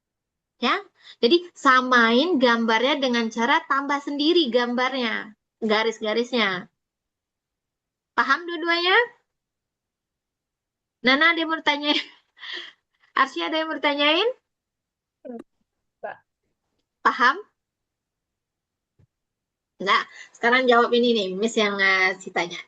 Ya, jadi samain gambarnya dengan cara tambah sendiri gambarnya, garis-garisnya. Paham dua-duanya? Nana ada yang mau tanya? Arsya ada yang mau tanyain? Enggak. Paham? Enggak. Sekarang jawab ini nih, Miss yang ngasih tanya.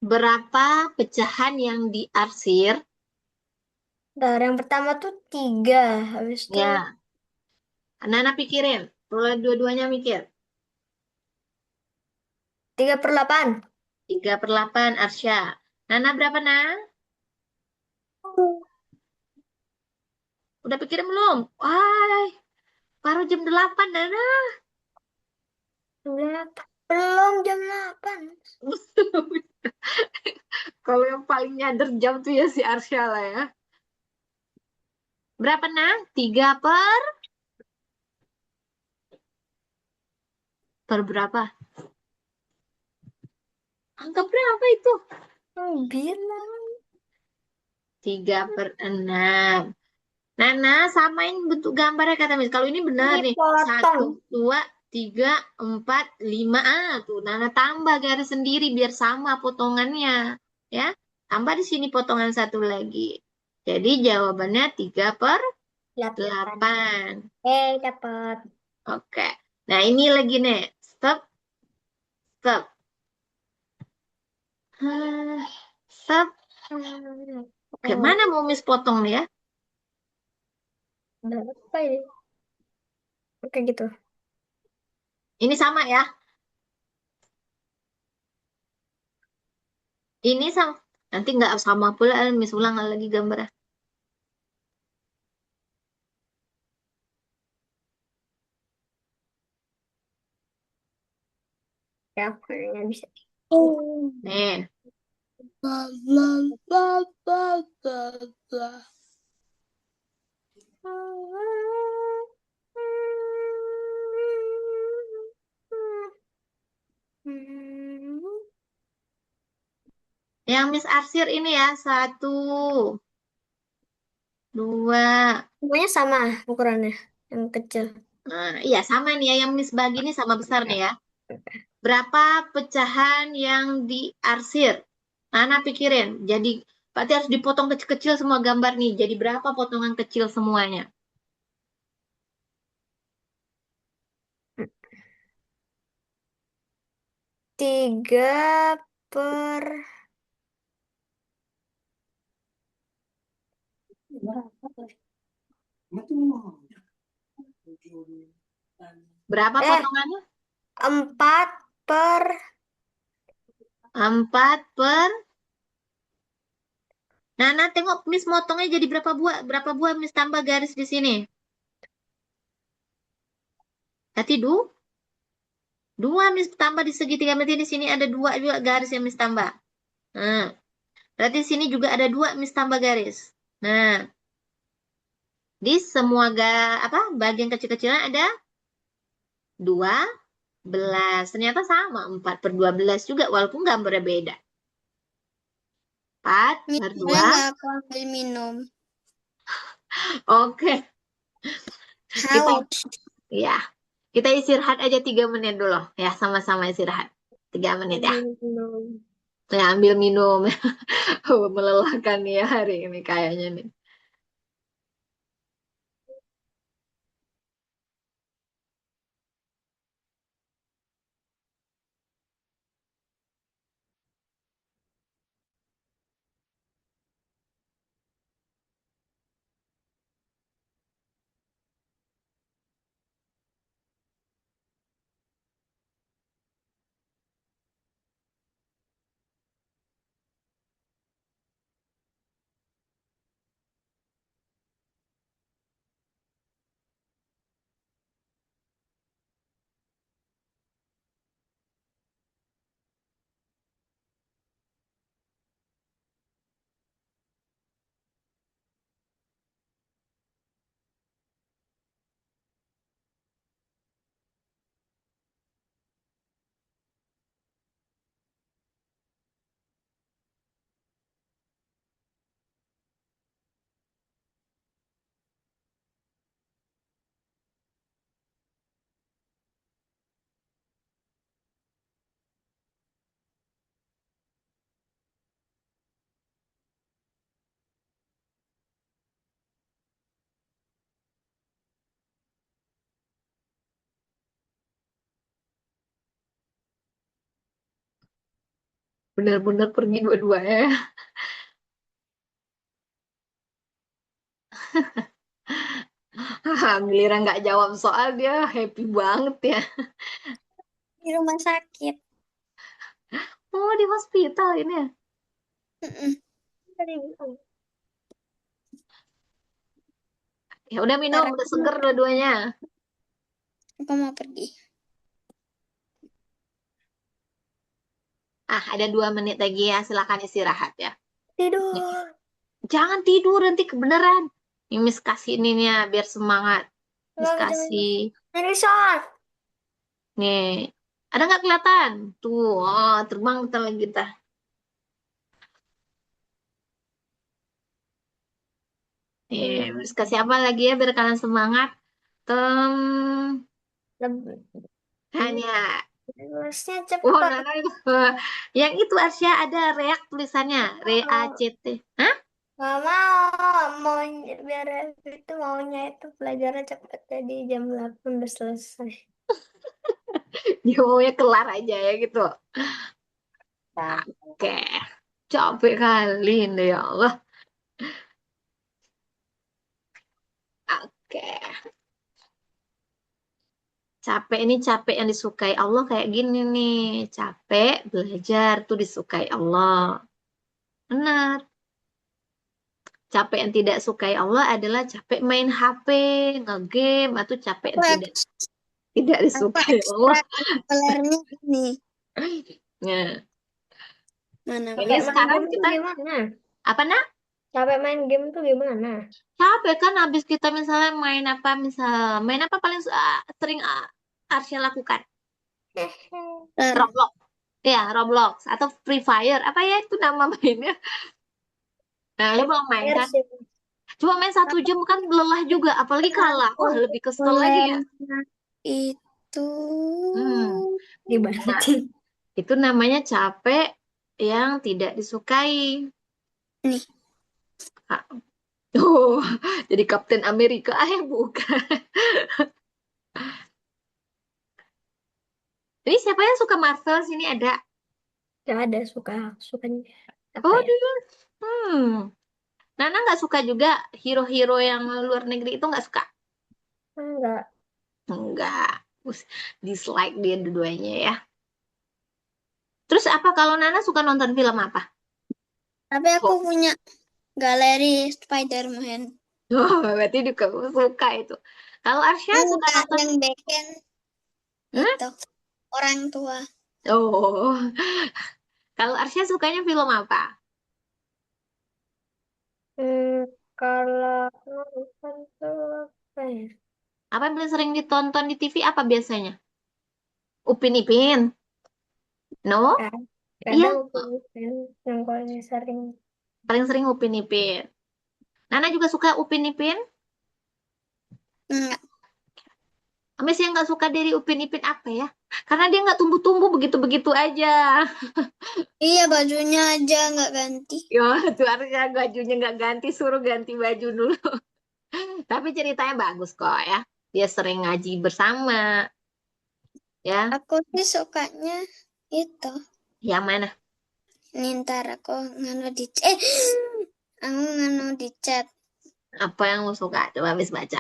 Berapa pecahan yang diarsir? Bentar, yang pertama tuh 3, habis itu Ya, Nana pikirin. Dua-duanya mikir. 3/8. 3/8 Arsya. Nana berapa, Nah? Udah pikirin belum? Wah, baru jam 8, Nana. Belum jam 8. Kalau yang paling nyadar jam tuh ya si Arsya lah ya. Berapa, Nah? 3/per berapa? Angka berapa itu? Bilang. 3/6. Nana, samain bentuk gambarnya kata Miss. Kalau ini benar Ini nih. potong. 1, 2, 3, 4, 5. Tuh Nana tambah garis sendiri biar sama potongannya. Ya, tambah di sini potongan satu lagi. Jadi jawabannya 8. 3/8. Dapat. Oke. Nah, ini lagi nih. Stop, stop. Stop. Oke, mana mau Miss potong nih ya? Berapa ini? Oke gitu. Ini sama ya. Ini sama. Nanti nggak sama pula, Miss ulang lagi gambarnya. Ya, kayaknya bisa. Nih. Yang Miss Arsir ini ya. 1, 2. Semuanya sama ukurannya, yang kecil. Nah, iya sama nih ya. Yang Miss bagi ini sama besar nih ya. Berapa pecahan yang diarsir? Nana pikirin. Jadi berarti harus dipotong kecil-kecil semua gambar nih. Jadi berapa potongan kecil semuanya? 3 per Berapa eh potongannya? 4 per 4/. Nana tengok Miss motongnya jadi berapa buah? Berapa buah Miss tambah garis di sini? Berarti dua Miss tambah di segitiga. Berarti di sini ada dua juga garis yang Miss tambah. Nah, berarti di sini juga ada dua Miss tambah garis. Nah, di semua bagian kecil-kecilnya ada 12. Ternyata sama 4/12 juga walaupun gambarnya beda. 4 per Boleh 2. nggak aku ambil minum? Oke, kita Haus. ya kita istirahat aja 3 menit dulu ya sama-sama istirahat 3 menit ya. minum. Ya ambil minum. Melelahkan nih ya hari ini kayaknya nih. Bener-bener pergi dua-duanya. Giliran nggak jawab soal dia happy banget ya. Di rumah sakit. Oh, di hospital ini ya. Mm-mm. Ya udah minum, Ntar udah aku seger dua-duanya. mau pergi. Ah, ada 2 menit lagi ya, silakan istirahat ya. Nih, Tidur. jangan tidur nanti kebenaran. Ini Miss kasih ini nih ya, biar semangat. Miss Nggak bisa kasih. main shot. Nih, ada nggak kelihatan? Tuh, oh, terbang kita lagi kita. Nih, Miss kasih apa lagi ya biar kalian semangat. Lebih. Hanya. Terusnya Oh, cepat. Nana itu. Yang itu Arsya ada reak tulisannya. Oh, REACT. Hah? nggak mau. Mau biar itu maunya itu pelajaran cepet. Jadi jam 8 udah selesai. Dia maunya kelar aja ya gitu. Nah, Oke. Capek kali ini ya Allah. Oke. Capek ini capek yang disukai Allah kayak gini nih. Capek belajar tuh disukai Allah. Benar. Capek yang tidak sukai Allah adalah capek main HP, ngegame, atau capek Aku yang ek- tidak aku disukai Allah. ekstra kurikulernya ini. Nah, Mana ini capek mana. main sekarang game tuh kita gimana? apa nak? Capek main game tuh gimana? Capek kan habis kita misalnya main apa, misal main apa paling sering Arsya lakukan? Ntar Roblox. Ya, Roblox atau Free Fire. Apa ya itu nama mainnya? Nah, lu belum main Air kan? sih. Cuma main 1 jam kan lelah juga, apalagi kalah. Wah, lebih kesel lagi ya. Kurikulernya itu Hmm. Nah, Dibalikin. itu namanya capek yang tidak disukai. nih. Ah, oh, jadi Kapten Amerika. Bukan. Ini siapa yang suka Marvel? Sini ada. Gak ada sukanya apa Oh, ya? dia. Hmm. Nana nggak suka juga hero-hero yang luar negeri itu nggak suka? Enggak. Enggak. Dislike dia dua-duanya ya. Terus apa kalau Nana suka nonton film apa? Tapi aku Oh, punya galeri Spider-Man. oh, berarti juga suka itu. Kalau Arsya suka Enggak, nonton? yang beken Hmm? itu orang tua. Oh, kalau Arsya sukanya film apa? Hmm, kalau nonton tuh apa ya? Apa yang paling sering ditonton di TV apa biasanya? Upin Ipin? No? Kan? Iya, Kadang aku weekend yang paling sering. paling sering Upin Ipin. Nana juga suka Upin Ipin? Enggak. Miss yang nggak suka dari Upin Ipin apa ya? Karena dia nggak tumbuh-tumbuh begitu-begitu aja. Iya, bajunya aja nggak ganti. Ya, tuh harusnya bajunya nggak ganti, suruh ganti baju dulu. Tapi ceritanya bagus kok ya. Dia sering ngaji bersama, ya. Aku sih sukanya itu. Yang mana? Ini ntar aku nganu di aku nganu di chat. Apa yang lo suka? Coba Miss baca.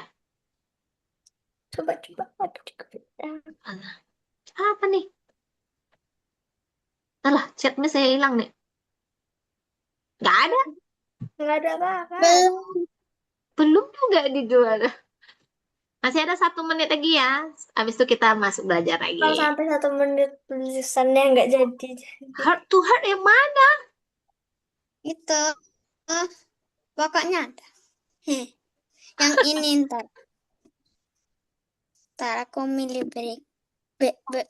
Coba-coba aku juga bisa. Alah, apa nih? Alah, chat Miss saya hilang nih. Nggak ada. Nggak ada apa-apa. Belum. Belum juga dijual. Masih ada 1 menit lagi ya. Habis itu kita masuk belajar lagi. Kalau sampai 1 menit tulisannya nggak jadi. Heart to heart yang mana? Itu eh, pokoknya ada. Heh, yang ini ntar aku milih break.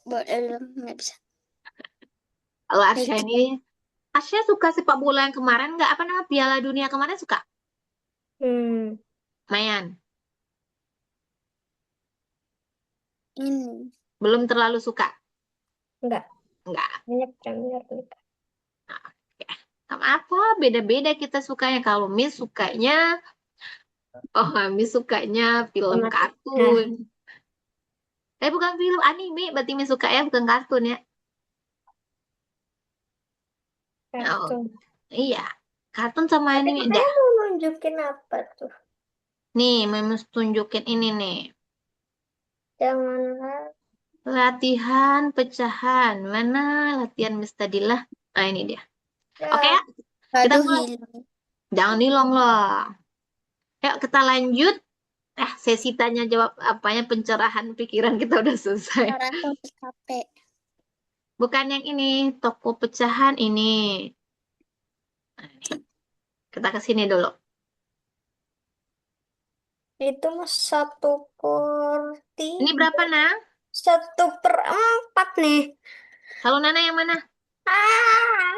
Belum nggak bisa. Kalau Arsya Lagi. ini, Arsya suka sepak bola yang kemarin nggak? Apa nama Piala Dunia kemarin suka? Hmm, Mayan. Ini. Belum terlalu suka. nggak. Enggak. Banyak Premier League. Ya. Sama apa? Beda-beda kita sukanya. Kalau Miss sukanya, oh Miss sukanya film Otomatis. Nah, kartun. Bukan film anime, berarti Miss suka ya, bukan kartun ya. Oh, Kartun. iya. Kartun sama Tapi anime. katanya mau nunjukin apa tuh? Nih, Memes tunjukin ini nih. Jangan Latihan pecahan. Mana latihan Miss Tadilah? Nah, ini dia. Oke ya, ya. kita Aduh, mulai. hilang. Jangan nilong loh. Yuk, kita lanjut. Sesi tanya jawab apanya pencerahan pikiran kita udah selesai. Ntar aku capek. Bukan yang ini, toko pecahan ini. Nah, ini. Kita ke sini dulu. Itu mah 1/3. Ini berapa, Nang? 1/4 nih. Kalau Nana yang mana? Ah,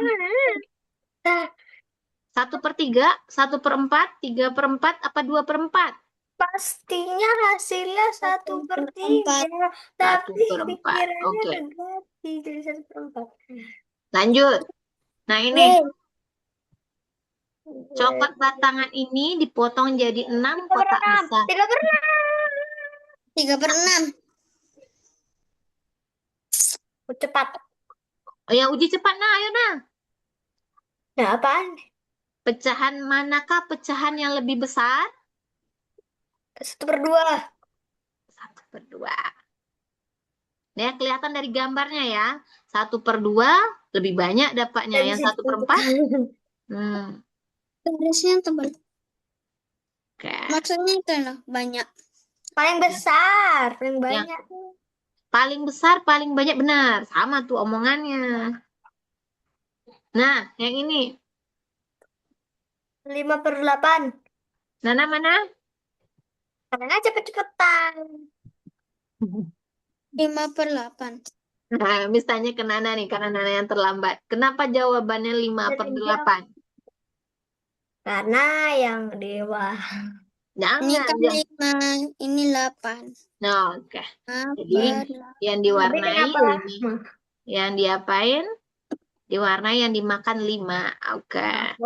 1/3, 1/4, 3/4, apa 2/4? pastinya hasilnya 1/3. 1/4. Tapi 1/4. pikirannya Oke. ganti jadi 1/4. Lanjut. Nah, ini. Yeay. Coklat batangan ini dipotong jadi 6 Tiga per kotak enam. besar. 3/6. 3/6. Cepat. Oh, ya, uji cepat, nah. Ayo, nah. Nah, apaan? Pecahan manakah pecahan yang lebih besar? 1/2. 1/2. Nah, kelihatan dari gambarnya ya. 1/2 lebih banyak dapatnya. Nggak Yang bisa 1/4. ditentukan. Hmm, Garisnya tebal. oke. Maksudnya itu loh, banyak. Paling besar, paling Yang banyak. paling besar, paling banyak benar. Sama tuh omongannya. Nah, yang ini. 5/8. Nana mana? Karena cepet-cepetan. 5/8. Nah, Miss tanya ke Nana nih, karena Nana yang terlambat. Kenapa jawabannya 5 per Dari jauh. 8? Karena yang dewa. Ini Jangan, kan jangan. 5, ini 8. Nah, oke. Jadi, yang Tapi diwarnai kenapa 5. lama? Yang diapain? Diwarnai yang dimakan 5. Oke.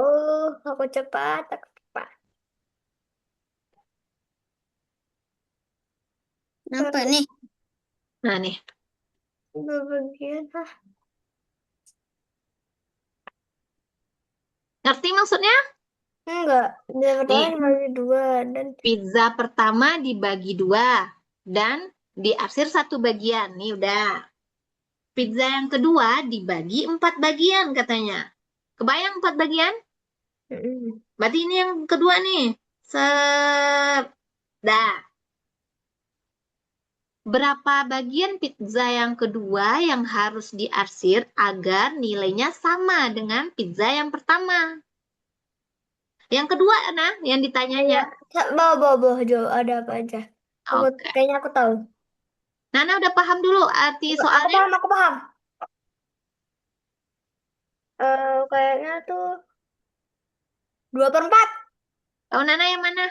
Aku cepat, aku cepat. Nampak nih. Nah, nih. Dua bagian. Ngerti maksudnya? Enggak. Dia pertama Nih, dibagi 2 dan pizza pertama dibagi 2. Dan diarsir 1 bagian. Nih, udah. Pizza yang kedua dibagi 4 bagian katanya. Kebayang 4 bagian? Mm-mm. Berarti ini yang kedua nih. Set. Dah. Berapa bagian pizza yang kedua yang harus diarsir agar nilainya sama dengan pizza yang pertama? Yang kedua, nah, yang ditanyanya. Ya, bawa Jo, ada apa aja? Oke. Kayaknya aku tahu. Nana udah paham dulu arti soalnya? Aku paham. Kayaknya tuh 2/4. Tahu Nana yang mana?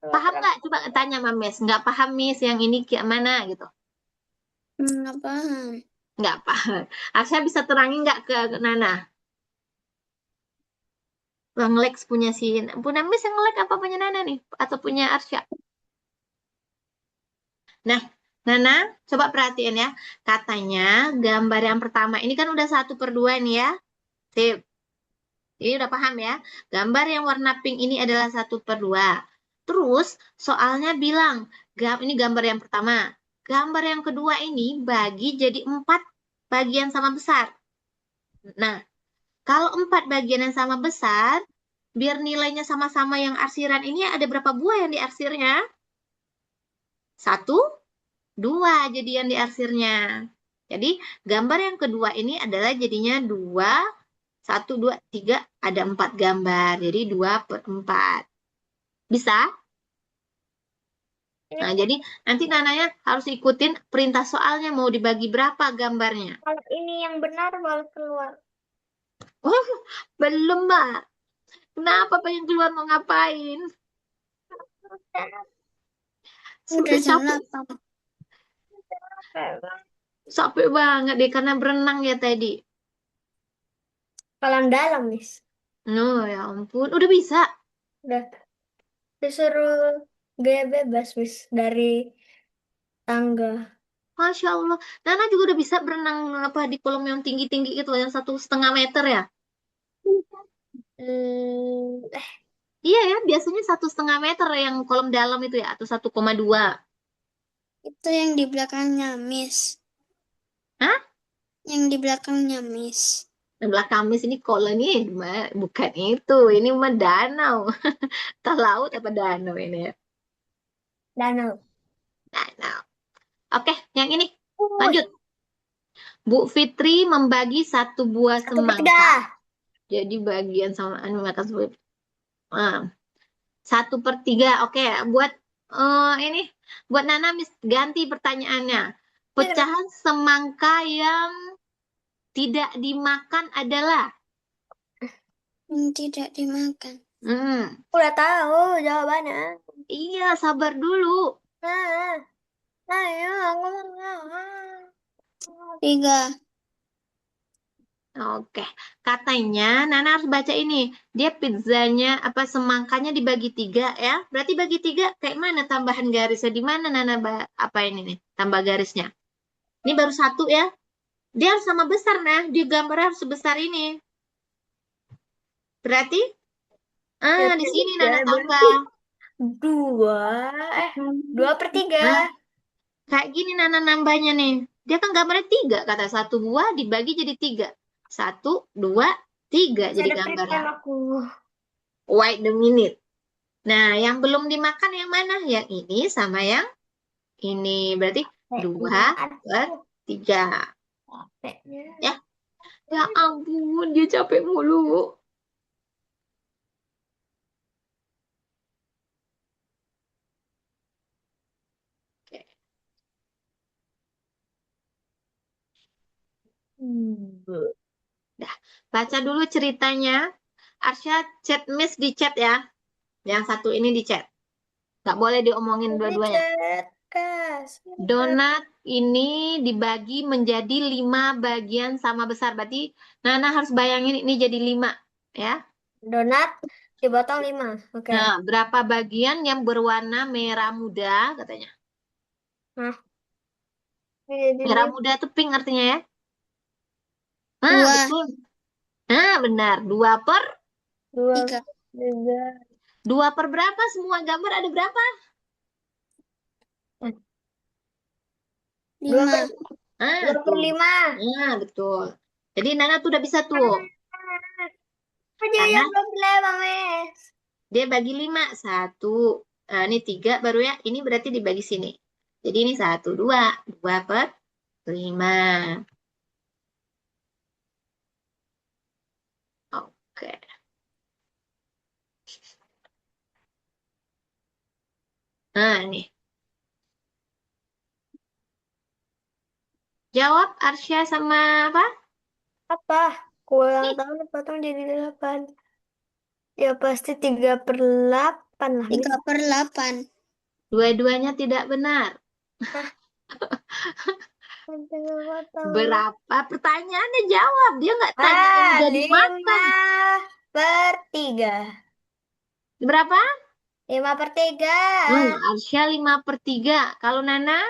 Paham nggak? Coba tanya Mames. Nggak paham, Miss. Yang ini kayak mana gitu. Nggak paham. Nggak paham. Arsya bisa terangin nggak ke Nana? Bang Lex punya punya Miss yang Lex apa punya Nana nih? Atau punya Arsya? Nah, Nana, coba perhatiin ya. Katanya gambar yang pertama ini kan udah 1/2 nih ya. Sip. Ini udah paham ya. Gambar yang warna pink ini adalah 1/2. Terus soalnya bilang, ini gambar yang pertama. Gambar yang kedua ini bagi jadi 4 bagian sama besar. Nah, kalau 4 bagian yang sama besar, biar nilainya sama-sama yang arsiran ini ada berapa buah yang diarsirnya? 1, 2 jadi yang diarsirnya. Jadi gambar yang kedua ini adalah jadinya 2, 1, 2, 3, ada 4 gambar. Jadi 2/4. Bisa? Nah, jadi nanti Nananya harus ikutin perintah soalnya mau dibagi berapa gambarnya. Kalau ini yang benar baru keluar. Oh, belum, Mbak. Kenapa pengen keluar mau ngapain? Udah Sudah jam capek, 8. capek banget deh karena berenang ya tadi. Kolam dalam, Miss. Oh, ya ampun. Udah bisa? Udah disuruh gaya bebas, Miss, dari tangga. Masya Allah. Nana juga udah bisa berenang apa di kolam yang tinggi-tinggi gitu, yang 1,5 meter ya? Hmm, Iya ya, biasanya 1,5 meter yang kolam dalam itu ya, atau 1,2. Itu yang di belakangnya Miss. Hah? Yang di belakangnya Miss. Sebelah Kamis ini kolam ini bukan itu, ini mah danau. Entah laut apa danau ini ya. danau. Danau. Oke, yang ini Wih, lanjut. Bu Fitri membagi satu buah 1/3. semangka. Jadi bagian sama anu makan sebut. Ah, 1/3. Oke, buat ini buat Nana Miss ganti pertanyaannya. Ini Pecahan semangka yang tidak dimakan adalah. Yang tidak dimakan. Hmm, udah tahu jawabannya. iya, sabar dulu. Nah, ayo aku mau. 3. Oke, katanya Nana harus baca ini. Dia pizzanya apa semangkanya dibagi 3 ya? Berarti bagi 3 kayak mana tambahan garisnya? Di mana Nana apa ini nih? Tambah garisnya. Ini baru 1 ya? Dia harus sama besar nah. Dia gambarnya harus sebesar ini. Berarti Ya di sini ya Nana berarti tambah. dua, eh 2/3. Nah, kayak gini Nana nambahnya nih. Dia kan gambarnya 3 kata satu buah dibagi jadi 3. 1, 2, 3 Bisa jadi ada gambarnya. prepan aku. Wait a minute. Nah, yang belum dimakan yang mana? Yang ini sama yang ini. Berarti Kayaknya 2/3. capeknya. Ya, ya ampun, dia capek mulu. Oke. Dah, baca dulu ceritanya. Arsya chat Miss di chat ya. Yang satu ini di chat. Nggak boleh diomongin Jadi dua-duanya. chat kas. Donat ini dibagi menjadi 5 bagian sama besar. Berarti Nana harus bayangin ini jadi 5. Ya. Donat dipotong 5. Oke. Nah, berapa bagian yang berwarna merah muda katanya? Nah, ini jadi Merah muda itu pink artinya ya? Nah, 2. betul. Nah, benar. 2, 3. 3. 2 per berapa? Semua gambar ada berapa? 2 per 5. Ah, 2 per tuh. 5. Nah, betul. Jadi Nana tuh udah bisa tuh. Aja Karena yang belum Mes. dia bagi 5. Satu. Nah, ini 3 baru ya. Ini berarti dibagi sini. Jadi ini 1, 2. 2/5. Oke. Nah, ini. Jawab Arsya sama apa? Apa? Kue ulang Nih, tahun dipotong jadi 8. Ya pasti 3/8 lah, Mis. 3/8. dua-duanya tidak benar. Nah, nanti potong. Berapa? Pertanyaannya jawab. Dia nggak tanya yang udah 5 dimakan. per 3. Berapa? 5/3. Arsya 5/3. Kalau Nana,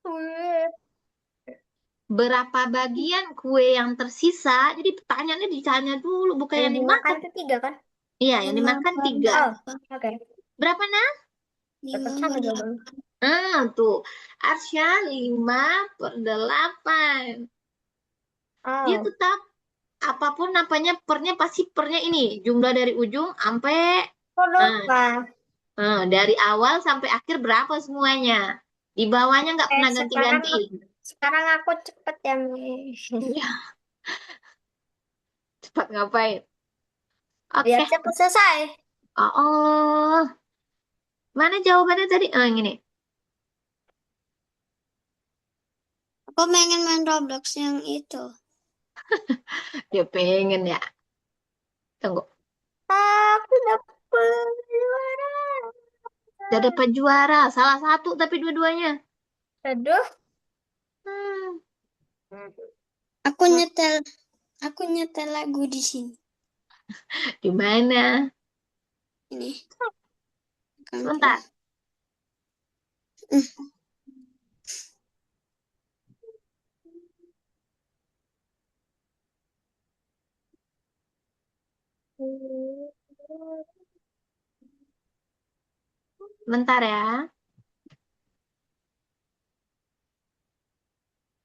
Wih. berapa bagian kue yang tersisa? Jadi pertanyaannya ditanya dulu, bukan Yang yang dimakan dimakan. itu 3 kan? Iya, yang 5 dimakan per 3. Oh, 8. oke. Berapa, Nah? 5 Tetap sama per jawabannya. 8. Tuh. Arsya 5/8. Dia Oh, tetap, apapun apanya, pernya pasti pernya ini. Jumlah dari ujung sampai, kok nah, lupa? dari awal sampai akhir berapa semuanya. Di bawahnya nggak pernah Sekarang ganti-ganti. sekarang aku cepet ya, Mis. Iya, cepat ngapain? Biar Oke. cepet selesai. Oh, mana jawabannya tadi? Yang ini. Aku pengen main Roblox yang itu. Dia pengen ya. Tunggu. Aku dapet juara. Udah dapat juara. Salah satu tapi dua-duanya. Aduh. Hmm. Aku nyetel aku nyetel lagu di sini. Di mana? Ini. Kan Sebentar. tuh. Bentar ya.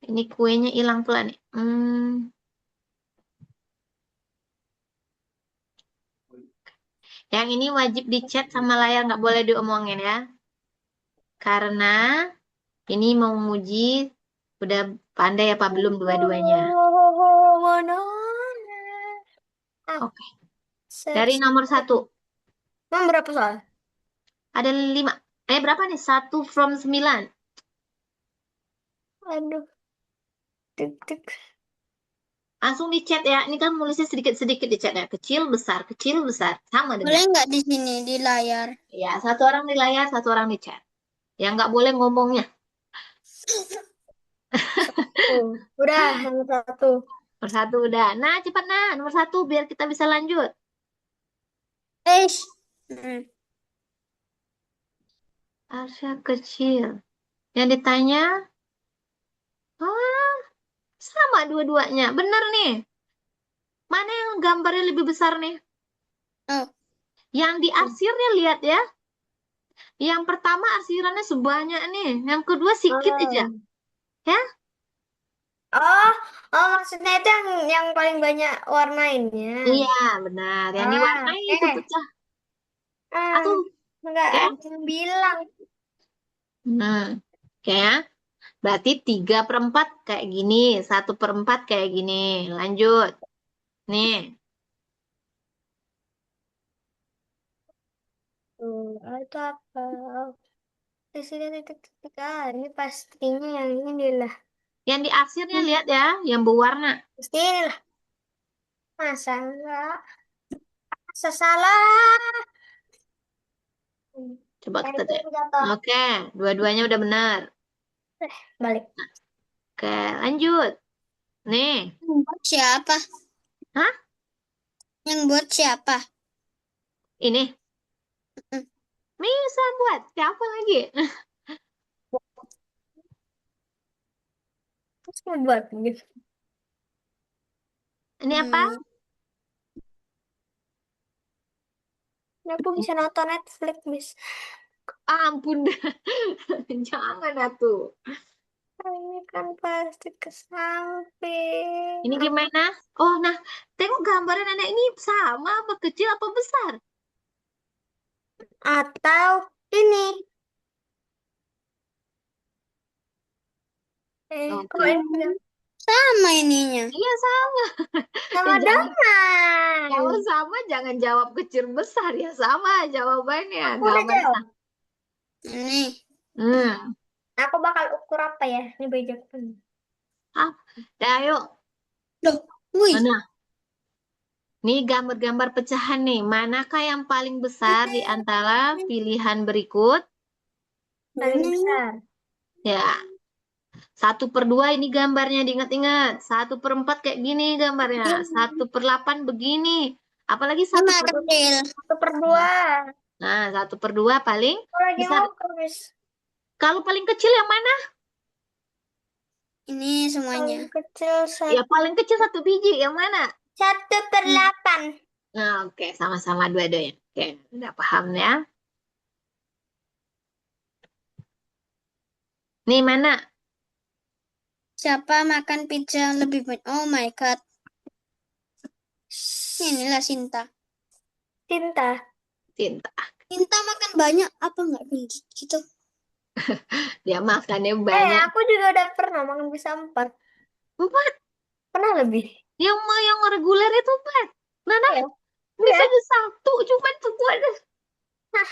Ini kuenya hilang pula nih. Yang ini wajib dicat sama layar, nggak boleh diomongin ya. Karena ini mau nguji udah pandai apa belum dua-duanya. Ah, Oke. Dari nomor 1. Emang berapa soal? Ada 5. Berapa nih? 1 from 9. Aduh, tik-tik. Langsung dicat ya. Ini kan nulisnya sedikit-sedikit dicat ya. Kecil, besar, kecil, besar. Sama Boleh dengan. nggak di sini di layar? Ya, satu orang di layar, satu orang di chat. Yang nggak boleh ngomongnya. Udah, nomor 1. Nomor 1 udah. Nah, cepat nah. Nomor 1 biar kita bisa lanjut. Eh, hmm. Arsya kecil. Yang ditanya, ah, sama dua-duanya. Bener nih. Mana yang gambarnya lebih besar nih? Oh, Yang di arsirnya lihat ya. Yang pertama arsirannya sebanyak nih. Yang kedua sedikit aja. Ya? Oh, maksudnya itu yang paling banyak warnainnya. Iya, benar. Yang diwarnai itu Eh, pecah. ah, Atau, nggak ya? ada yang bilang. Oke ya. Berarti 3/4 kayak gini. 1/4 kayak gini. Lanjut. Nih. Itu apa? Di sini titik-titik. Ini pastinya yang ini lah. Yang di arsirnya lihat ya. Yang berwarna. Pasti ini lah. Masa enggak? Masa salah? Coba Yang kita itu cek. jatuh. Oke. Dua-duanya udah benar. Balik. Oke. Lanjut. Nih. yang buat siapa? Hah? Yang buat siapa? Ini. Hmm. Bisa buat. Siapa lagi? Terus mau buat gitu. Ini apa? Ini aku bisa nonton Netflix, Miss. Ampun dah. Jangan atuh. Ini kan pasti ke samping. Ini gimana? Oh, nah. Tengok gambaran anak ini sama apa kecil apa besar? Atau ini. Kok Oke. ini Sama ininya. Iya sama. sama Jangan kalau dengan? sama jangan jawab kecil besar ya sama jawabannya. Aku udah Gambar jawab. sama. Ini. Hmm. Aku bakal ukur apa ya? Ini bejat. Ah, dah yuk. Loh, wih. Mana? Nih gambar-gambar pecahan nih. Manakah yang paling besar di antara pilihan berikut? Paling besar. Ya, 1/2 ini gambarnya diingat-ingat. 1/4 kayak gini gambarnya. 1/8 begini. Apalagi satu Sama per kecil. 1/2. Nah, 1/2 paling Aku lagi besar. ngukur, Miss. Kalau paling kecil yang mana? Ini semuanya. Paling kecil Ya paling kecil 1 biji. Yang mana? 1/8. Nah, oke, sama-sama dua-duanya. Oke, udah paham ya. Nih mana? Siapa makan pizza lebih banyak? Oh my God. Inilah Sinta. Cinta. Cinta. Sinta makan banyak apa nggak gitu? Dia makannya banyak. Aku juga udah pernah makan bisa 4. 4. Pernah lebih. Yang reguler itu 4. Nana Iya. bisa Iya. aja 1. Cuman tuh ada. Nah,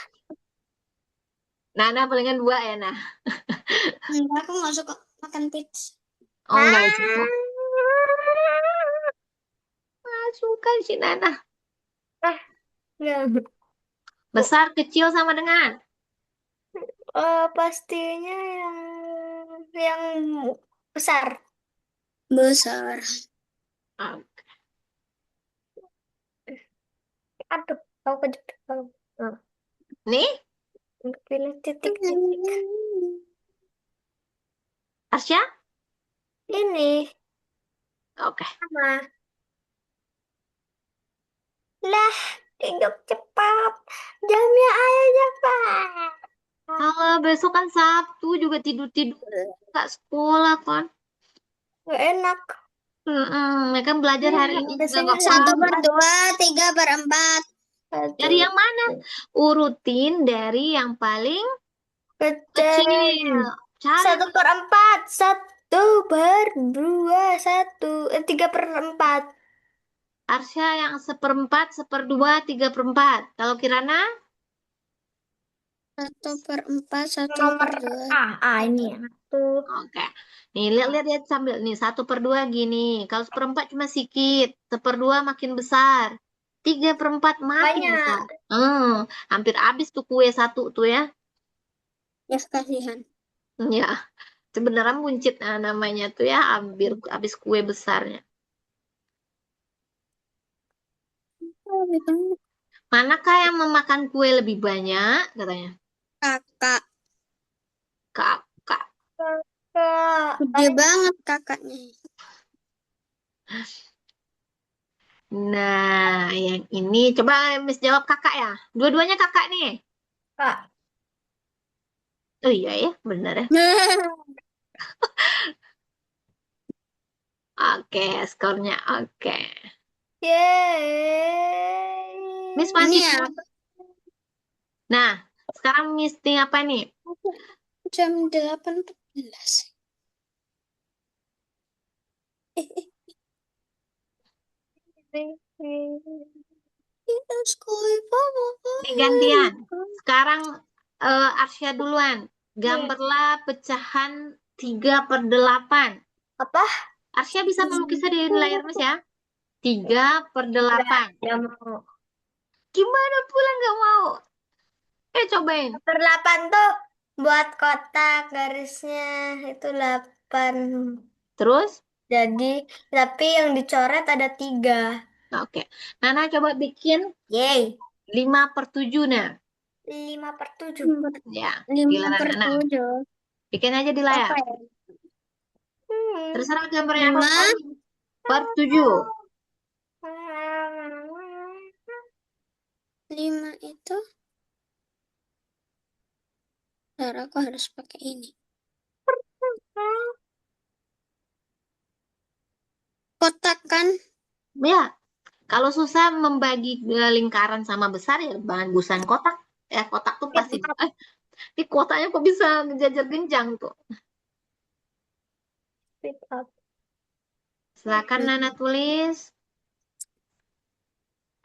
Nana palingan 2 ya, nah. Enggak, aku nggak suka makan pizza. Oh, enggak suka. Nggak suka si Nana. ya. Besar, kecil sama dengan. Pastinya yang besar. Besar. Ah, Aduh, aku kejepit. Nah, nih, pilih titik-titik. Tasya? Ini Oke. sama. Lah, hidup cepat. Jamnya ayo cepat. Kalau besok kan Sabtu juga tidur-tidur nggak sekolah kan. Gak enak. Mereka belajar hari ini juga Biasanya nggak Satu paham. per dua, tiga per empat. Dari yang mana? Urutin dari yang paling Kecil. kecil. Cari 1/4. 1/2. 3/4. Arsya yang 1/4, 1/2, 3/4. Kalau Kirana? 1/4, satu Nomor per dua. ini ya. Tuh. Oke. Nih, lihat sambil nih 1/2 gini. Kalau 1/4 cuma sedikit, 1/2 makin besar, 3/4 makin Banyak. besar. Hampir habis tuh kue satu tuh ya. Ya kasihan. Ya, sebenarnya buncit namanya tuh ya, hampir habis kue besarnya. Manakah yang memakan kue lebih banyak? Katanya. Kakak. Kakak. Kakak. Gede banget kakaknya. Nah, yang ini coba Miss jawab kakak ya. Dua-duanya kakak nih. Kak. Oh iya ya, benar ya. Oke, skornya oke. Yeay. Miss Ini masih ya, punya. Nah, sekarang Miss tinggal apa nih? jam 8:14. Kita sekolah Nih gantian. Sekarang Arsya duluan. Gambarlah pecahan 3/8. Apa? Arsya bisa melukisnya di layar Miss ya. 3/8. Ya mau. Gimana pula nggak mau? Cobain. 8 tuh buat kotak garisnya itu 8. Terus? Jadi, tapi yang dicoret ada 3. Oke. Nana coba bikin Yeay. 5/7 nah. 5/7. Ya, 5 giliran per Nana. 7. Bikin aja di layar. Apa ya? Terserah gambarnya apa. 5. 5/7. 5 itu. Bentar, aku harus pakai ini. Kotak kan? Ya, kalau susah membagi lingkaran sama besar ya bagusan kotak. Kotak tuh pasti. Di kotaknya kok bisa ngejajar genjang tuh. Speed up. Silakan Nana tulis.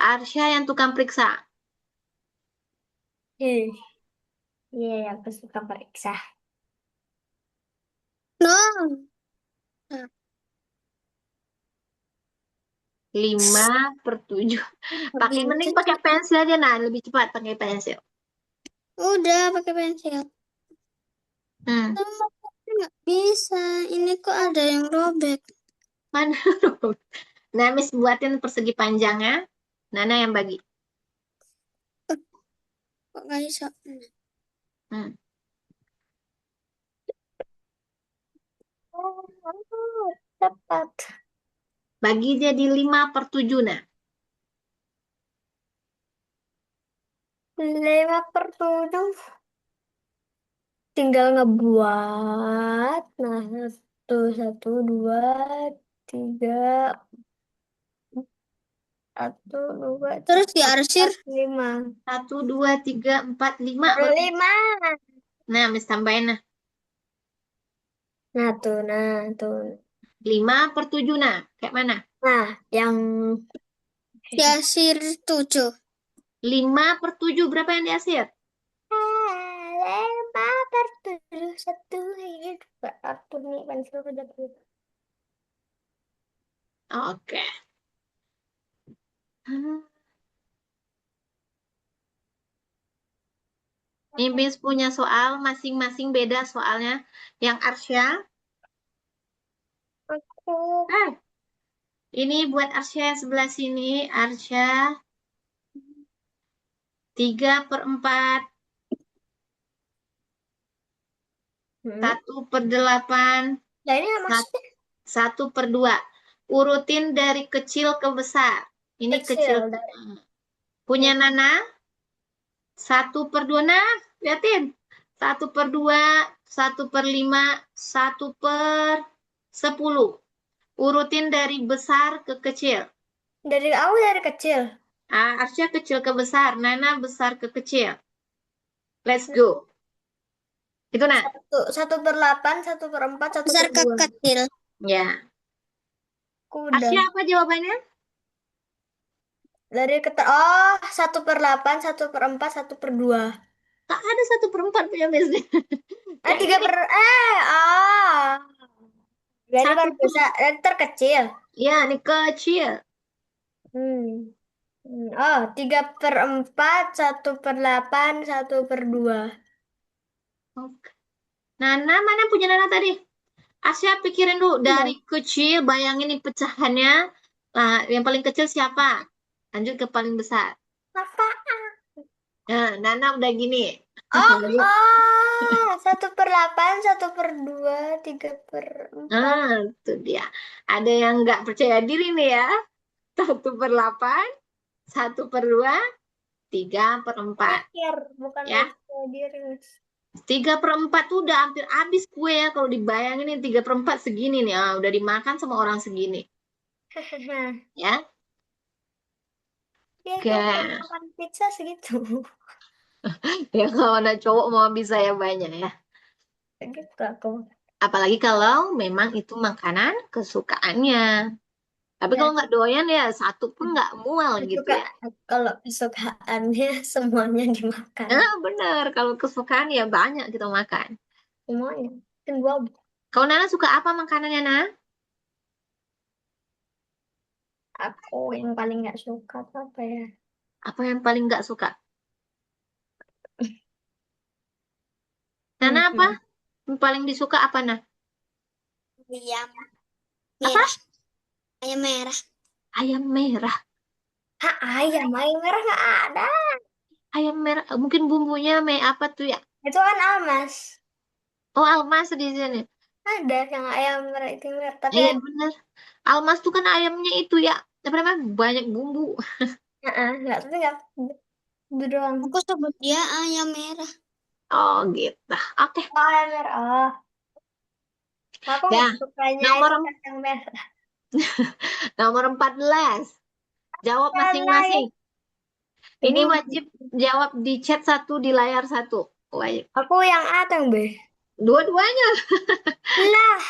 Arsya yang tukang periksa. Iya, aku suka periksa. No. 5/7. Mending pakai pensil aja nah, lebih cepat pakai pensil. Udah pakai pensil. Hmm. Nggak bisa. Ini kok ada yang robek. Mana? Nah, Miss buatin persegi panjangnya. Nana yang bagi. Kok nggak bisa? Hmm. Tepat. Bagi jadi 5/7 nah. 5/7. Tinggal ngebuat. Nah, 1, 2, 3, 1, 2, Terus diarsir. 5. 1, 2, 3, 4, 5. Baru 5. Nah, Miss tambahin nah. Nah, tuh. 5/7 nah. Kayak mana? Nah, yang Diarsir 7. 5/7 berapa yang diasir? 5/7. 1, 2. Aku nih pensil udah tuh. Oke. Ini Miss punya soal masing-masing beda soalnya. Yang Arsya. Aku. Ini buat Arsya yang sebelah sini. Arsya 3/4. 1/8. Nah, ini maksudnya 1/2. Urutin dari kecil ke besar. Ini kecil. kecil. Punya Nana, 1/2. Nah, liatin. 1/2, 1/5, 1/10. Urutin dari besar ke kecil. Dari kecil. Arsya kecil ke besar, Nana besar ke kecil. Let's go. Itu nak. 1/8, 1/4, satu Besar per ke dua. kecil. Ya. Udah. Arsya apa jawabannya? Oh, 1/8, 1/4, 1/2. Tak ada 1/4 punya Miss. Ah, Yang tiga ini per dari satu per, terbesar, dari terkecil. ya ini kecil. Hmm. Oh, 3/4, 1/8, 1/2. Oke. Nana, mana punya Nana tadi? Asia pikirin dulu dari Udah. kecil, bayangin nih pecahannya. Nah, yang paling kecil siapa? Lanjut ke paling besar. Apa? Nah, Nana udah gini. Oh, 1/8, 1/2, 3/4. Itu dia. Ada yang nggak percaya diri nih ya. 1/8, 1/2, 3/4. Mikir, bukan Ya, percaya diri. 3/4 tuh udah hampir habis kue ya. Kalau dibayangin nih 3/4 segini nih. Udah dimakan sama orang segini. Ya, Ya, oke. kan kalau makan pizza segitu. Ya kalau ada cowok mau bisa ya banyak ya. Segitu aku. Apalagi kalau memang itu makanan kesukaannya. Tapi kalau Ya, nggak doyan ya satu pun nggak mual gitu kesuka ya. kalau kesukaannya semuanya dimakan. Bener. Kalau kesukaan ya banyak kita makan. Semuanya. Kan gua Kalau Nana suka apa makanannya, Nana? aku yang paling nggak suka tuh apa ya? Apa yang paling nggak suka? Nana apa? Hmm. Yang paling disuka apa, Nah? Ayam Apa? merah. Ayam merah. Ayam merah. Ayam merah nggak ada. Ayam merah. Mungkin bumbunya apa tuh ya? Itu kan almas. Oh, almas di sini. Ada yang ayam merah itu merah, tapi Iya, ada. bener. Almas tuh kan ayamnya itu ya. Apa namanya? Banyak bumbu. Nggak, tapi nggak itu doang. Aku sebut dia ayam merah. Oh, gitu. Oke. Oh, ayam merah. Oh, aku nggak Ya. sukanya itu Nomor kacang merah. nomor 14. Jawab Karena ya, masing-masing. Ini ibu, wajib jawab di chat satu, di layar satu. Wajib. aku yang A atau yang B? Dua-duanya. Lah,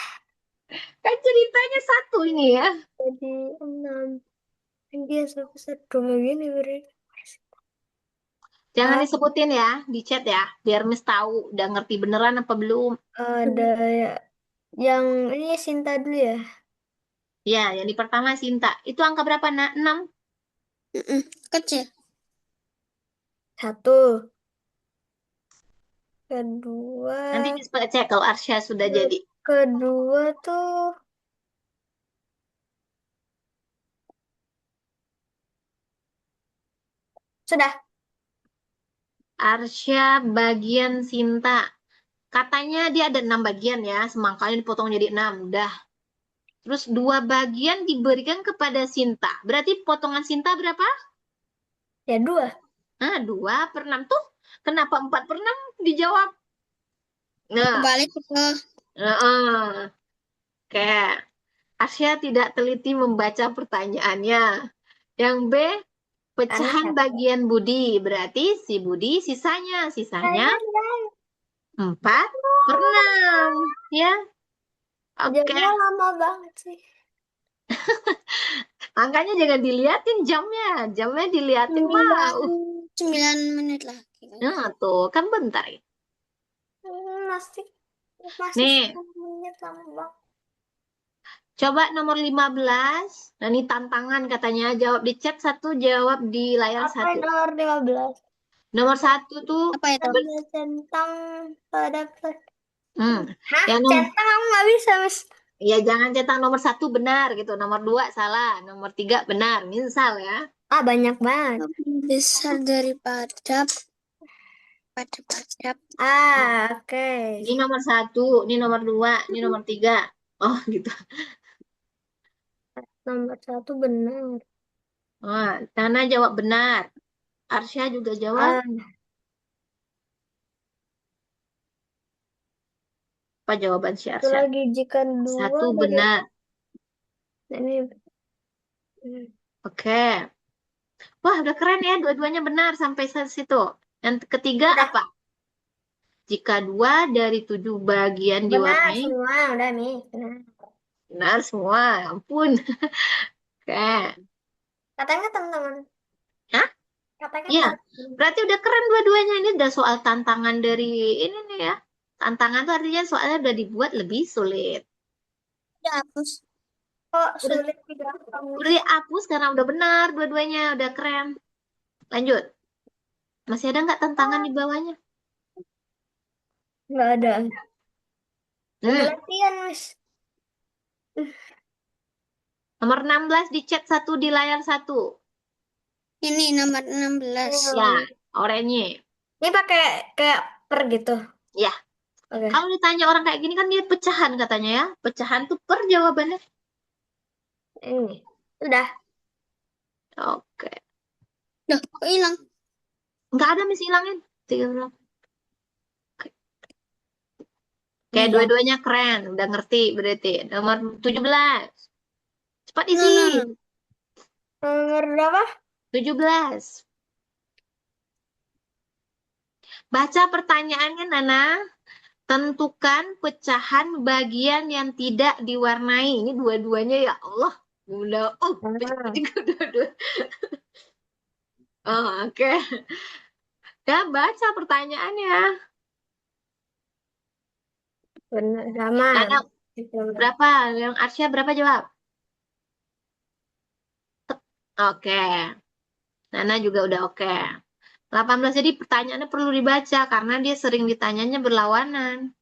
Kan ceritanya satu ini ya. jadi 6. Dia sebesar dua gini beri. Jangan Ah, disebutin ya di chat ya. Biar Miss tahu udah ngerti beneran apa belum. ada yang ini Sinta dulu ya. Ya, yang di pertama Sinta. Itu angka berapa, Nak? 6. Mm-mm. Kecil. Satu, Nanti kedua, Miss cek kalau Arsya sudah jadi. kedua tuh sudah. Arsya bagian Sinta. Katanya dia ada 6 bagian ya. Semangkanya dipotong jadi 6. Udah. Terus 2 bagian diberikan kepada Sinta. Berarti potongan Sinta berapa? Ya dua. 2/6 tuh. Kenapa 4/6 dijawab? Nah, Kebalik ke kayak Arsya tidak teliti membaca pertanyaannya. Yang B, Karena pecahan satu. bagian Budi. Berarti si Budi sisanya. Sisanya Saya 4/6. Ya, oke. jadinya lama banget sih. Angkanya jangan diliatin jamnya. Jamnya diliatin sembilan mau. 9 menit lagi. Nah, tuh kan bentar ya. Masih masih Nih, 10 menit lama banget. coba nomor 15. Nah, ini tantangan katanya. Jawab di chat satu, jawab di layar Apa satu. yang nomor 15? Nomor satu tuh, Apa itu? Ada centang pada hmm, Hah? yang Centang aku nggak bisa, Mas. ya jangan cetak nomor satu benar gitu. Nomor 2 salah. Nomor 3 benar. Misal ya. Banyak banget. Lebih besar daripada pada pajak. Oke. Ini nomor satu, ini nomor 2, ini nomor 3. Oh gitu. Nomor 1 benar. Nana jawab benar. Arsya juga jawab. Ah, Apa jawaban si itu Arsya? lagi jika dua Satu dari benar. ini. Oke. Wah, udah keren ya. Dua-duanya benar sampai situ. Yang ketiga Udah apa? Jika 2 dari 7 bagian benar diwarnai, semua, udah nih. Benar. benar semua. Ya ampun. Oke. Katanya teman-teman. Hah? Katanya Ya. teman. Berarti udah keren dua-duanya. Ini udah soal tantangan dari ini nih ya. Tantangan tuh artinya soalnya udah dibuat lebih sulit. Udah hapus. Kok Udah, sulit tidak kamu? udah dihapus karena udah benar dua-duanya. Udah keren. Lanjut. Masih ada nggak tantangan di bawahnya? Nggak ada. Lagi Hmm. latihan, Mas. Nomor 16 di chat satu di layar satu. Ini nomor 16. Ya, Hmm. oranye. Ini pakai kayak per gitu. Ya, Oke. kalau ditanya orang kayak gini kan dia pecahan katanya ya. Pecahan tuh per jawabannya. Ini. Udah. Oke. Loh, kok hilang? Nggak ada misi hilangin. Tiga bilang. Kayak Iya. dua-duanya keren. Udah ngerti berarti. Nomor 17. Cepat No, isi. no, no. Nomor berapa? 17. Baca pertanyaannya, Nana. Tentukan pecahan bagian yang tidak diwarnai. Ini dua-duanya ya Allah. Udah, Ah, dua-dua. Oh, oke. Ya, baca pertanyaannya. benar sama. Nana, Gitu. berapa? Yang Arsya berapa jawab? Oke. Nana juga udah oke. 18 jadi pertanyaannya perlu dibaca karena dia sering ditanyanya berlawanan.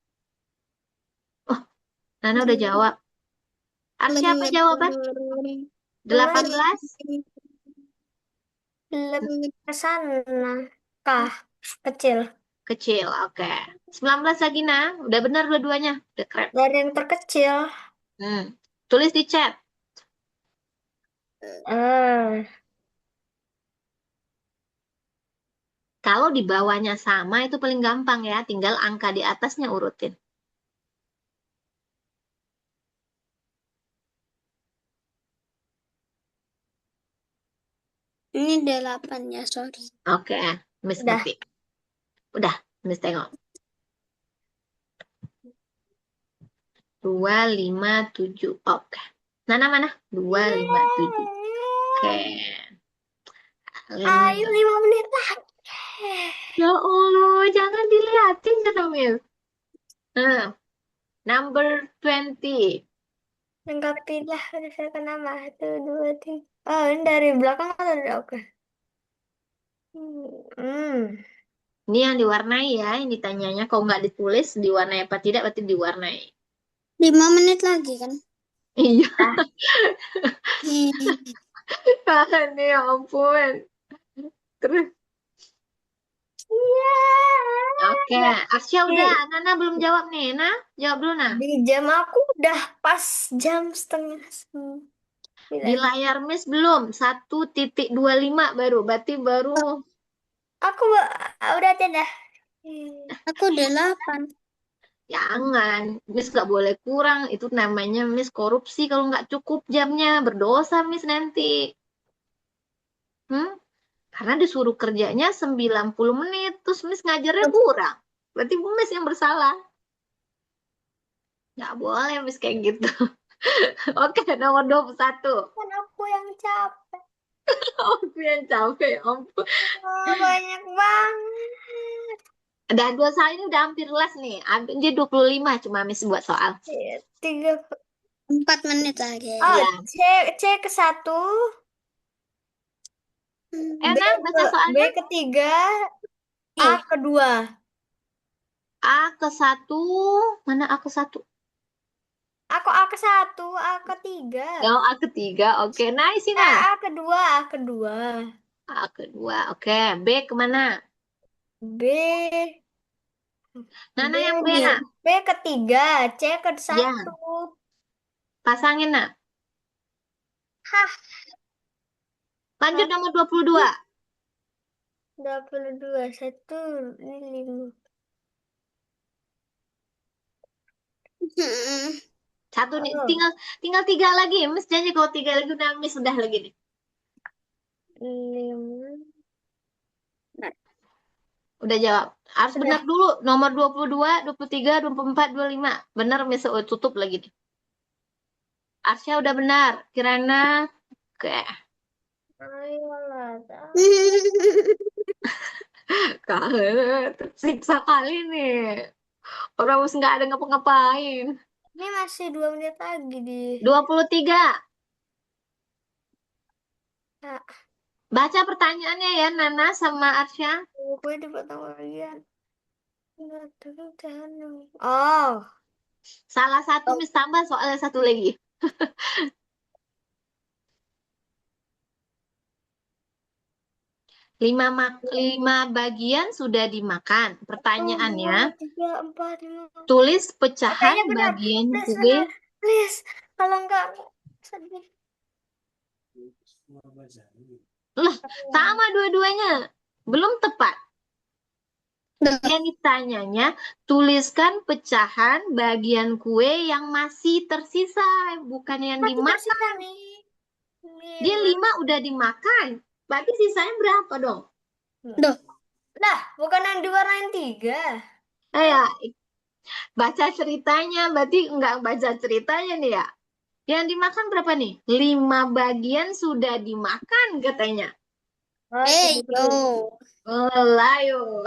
Oh, Nana udah jawab. Arsya apa jawaban? Cuman 18? lebih ke sana. Kah? Kecil. Kecil, oke. 19 lagi, Nah. Udah benar dua-duanya. Udah keren. Dari yang terkecil. Hmm. Tulis di chat. Ah, Kalau di bawahnya sama itu paling gampang ya. Tinggal angka di atasnya urutin. Ini 8 ya, sorry. Oke, Miss udah. ngerti. Udah, Miss tengok. 257. Oke. Nana mana? 257. Oke. Ayo Kalian. 5 menit lagi. Ya Allah, jangan dilihatin kata Miss. Nah, number 20. Lengkapilah berdasarkan nama. 1, 2, 3. Oh, ini dari belakang atau dari oke? Hmm. Ini yang diwarnai ya, yang ditanyanya. Kalau nggak ditulis, diwarnai apa tidak, berarti diwarnai. 5 menit lagi kan? Iya, Ah, Hmm. ini ya ampun. Terus, iya. oke. Arsya udah, Nana belum jawab nih. Nah, jawab dulu, Nah. Di jam aku udah pas jam setengah Di 9. layar Miss belum, 1.25 baru, berarti baru. Aku udah dah. Aku 8. Jangan, Miss nggak boleh kurang. Itu namanya Miss korupsi kalau nggak cukup jamnya. Berdosa Miss nanti. Hmm? Karena disuruh kerjanya 90 menit, terus Miss ngajarnya kurang. Berarti Miss yang bersalah. Nggak boleh Miss kayak gitu. Oke, nomor 21. Kan aku yang capek. Aku yang capek, ya ampun. Oh, banyak banget. Dan dua soal ini udah hampir les nih. Dia 25 cuma Miss buat soal. Tiga. 4 menit lagi. Oh, Ya. C ke satu, B Enak baca B soalnya. ketiga, A Nih, kedua. A ke satu. Mana A ke satu? Aku A ke satu, A ketiga. Oh, A ketiga. Oke, nice sih, Eh, Nah. A kedua, A kedua. A kedua. Oke, B kemana? B B Nana yang B, nih. Nak. B ketiga, C ke Ya, satu. pasangin, Nak. Hah, Lanjut nomor 22. 22. Satu, ini 5. Satu nih, Oh, tinggal 3 lagi. Miss janji kalau 3 lagi udah Miss udah lagi nih. 5. Udah jawab. Harus benar Udah. dulu. Nomor 22, 23, 24, 25. Benar Miss tutup lagi nih. Arsya udah benar. Kirana oke. Ayolah. Tersiksa kali nih. Orang Miss nggak ada ngapa-ngapain. Ini masih 2 menit lagi di. 23. Nah, Baca pertanyaannya ya Nana sama Arsya. gue dipotong bagian. Oh. Salah satu Miss tambah soalnya satu lagi. 5 bagian sudah dimakan. 1, 2, Pertanyaannya, 3, 4, 5. tulis pecahan Kayaknya benar. bagian Please, kue. benar. Please. Kalau enggak, sedih. Lah, sama dua-duanya. Belum tepat. Yang ditanyanya, tuliskan pecahan bagian kue yang masih tersisa, bukan yang Masih dimakan. tersisa nih. Dia 5 udah dimakan. Berarti sisanya berapa dong? Duh. Nah, bukan yang diwarnain 3. Ya, baca ceritanya. Berarti nggak baca ceritanya nih ya. Yang dimakan berapa nih? 5 bagian sudah dimakan katanya. Oh, Yo. Oh, layo.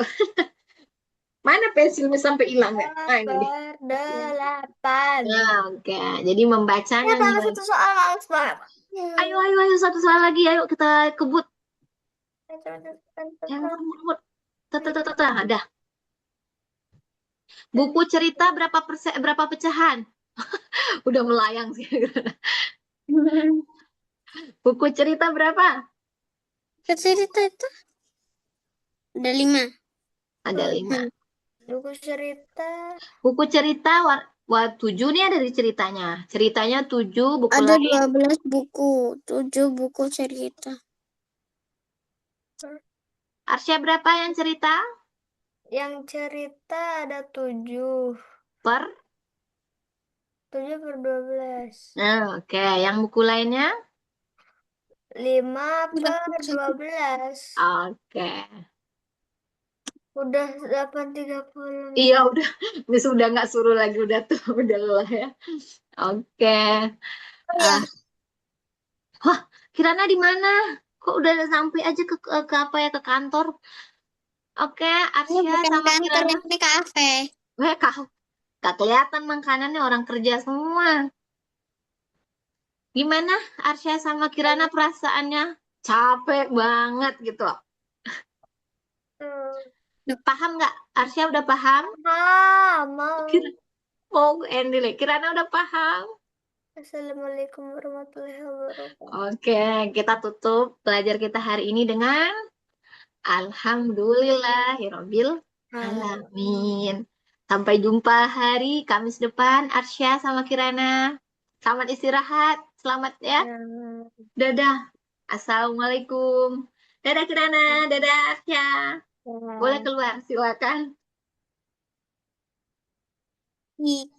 Mana pensilnya sampai hilang ya? Nah, ini nih. 8. Nah, oke. Jadi Ya, membacanya nih. tambah satu soal males banget. Ayo, ayo, ayo. Satu soal lagi. Ayo kita kebut. Yang kebut. Tata, ada. Buku cerita berapa pecahan? Udah melayang sih. Buku cerita berapa? Cerita itu ada 5. Ada 5. Buku cerita. Buku cerita 7 nih ada di ceritanya. Ceritanya 7, buku Ada lain. 12 buku, 7 buku cerita. Arsya berapa yang cerita? Yang cerita ada 7. Per? 7 per 12. Nah, oke. Yang buku lainnya? 5 per 12. Oke. Udah 8.30. Iya, udah. Miss udah nggak suruh lagi. Udah tuh. Udah lelah ya. Oke. Oh ya, Ah, wah, Kirana di mana? Kok udah sampai aja ke apa ya, ke kantor? Oke, ini Arsya bukan sama kantor, Kirana. ini kafe. Kak kelihatan makanannya orang kerja semua. Gimana Arsya sama Kirana perasaannya? Capek banget gitu. Paham nggak? Arsya udah paham? Mau. Mau Endile. Kirana udah paham? Assalamualaikum warahmatullahi wabarakatuh. Oke, kita tutup belajar kita hari ini dengan Alhamdulillahirobbil alamin. Sampai jumpa hari Kamis depan, Arsya sama Kirana. Selamat istirahat, selamat ya. Ya. Dadah. Assalamualaikum. Dadah Kirana, dadah Arsya. Boleh keluar, silakan. Ih.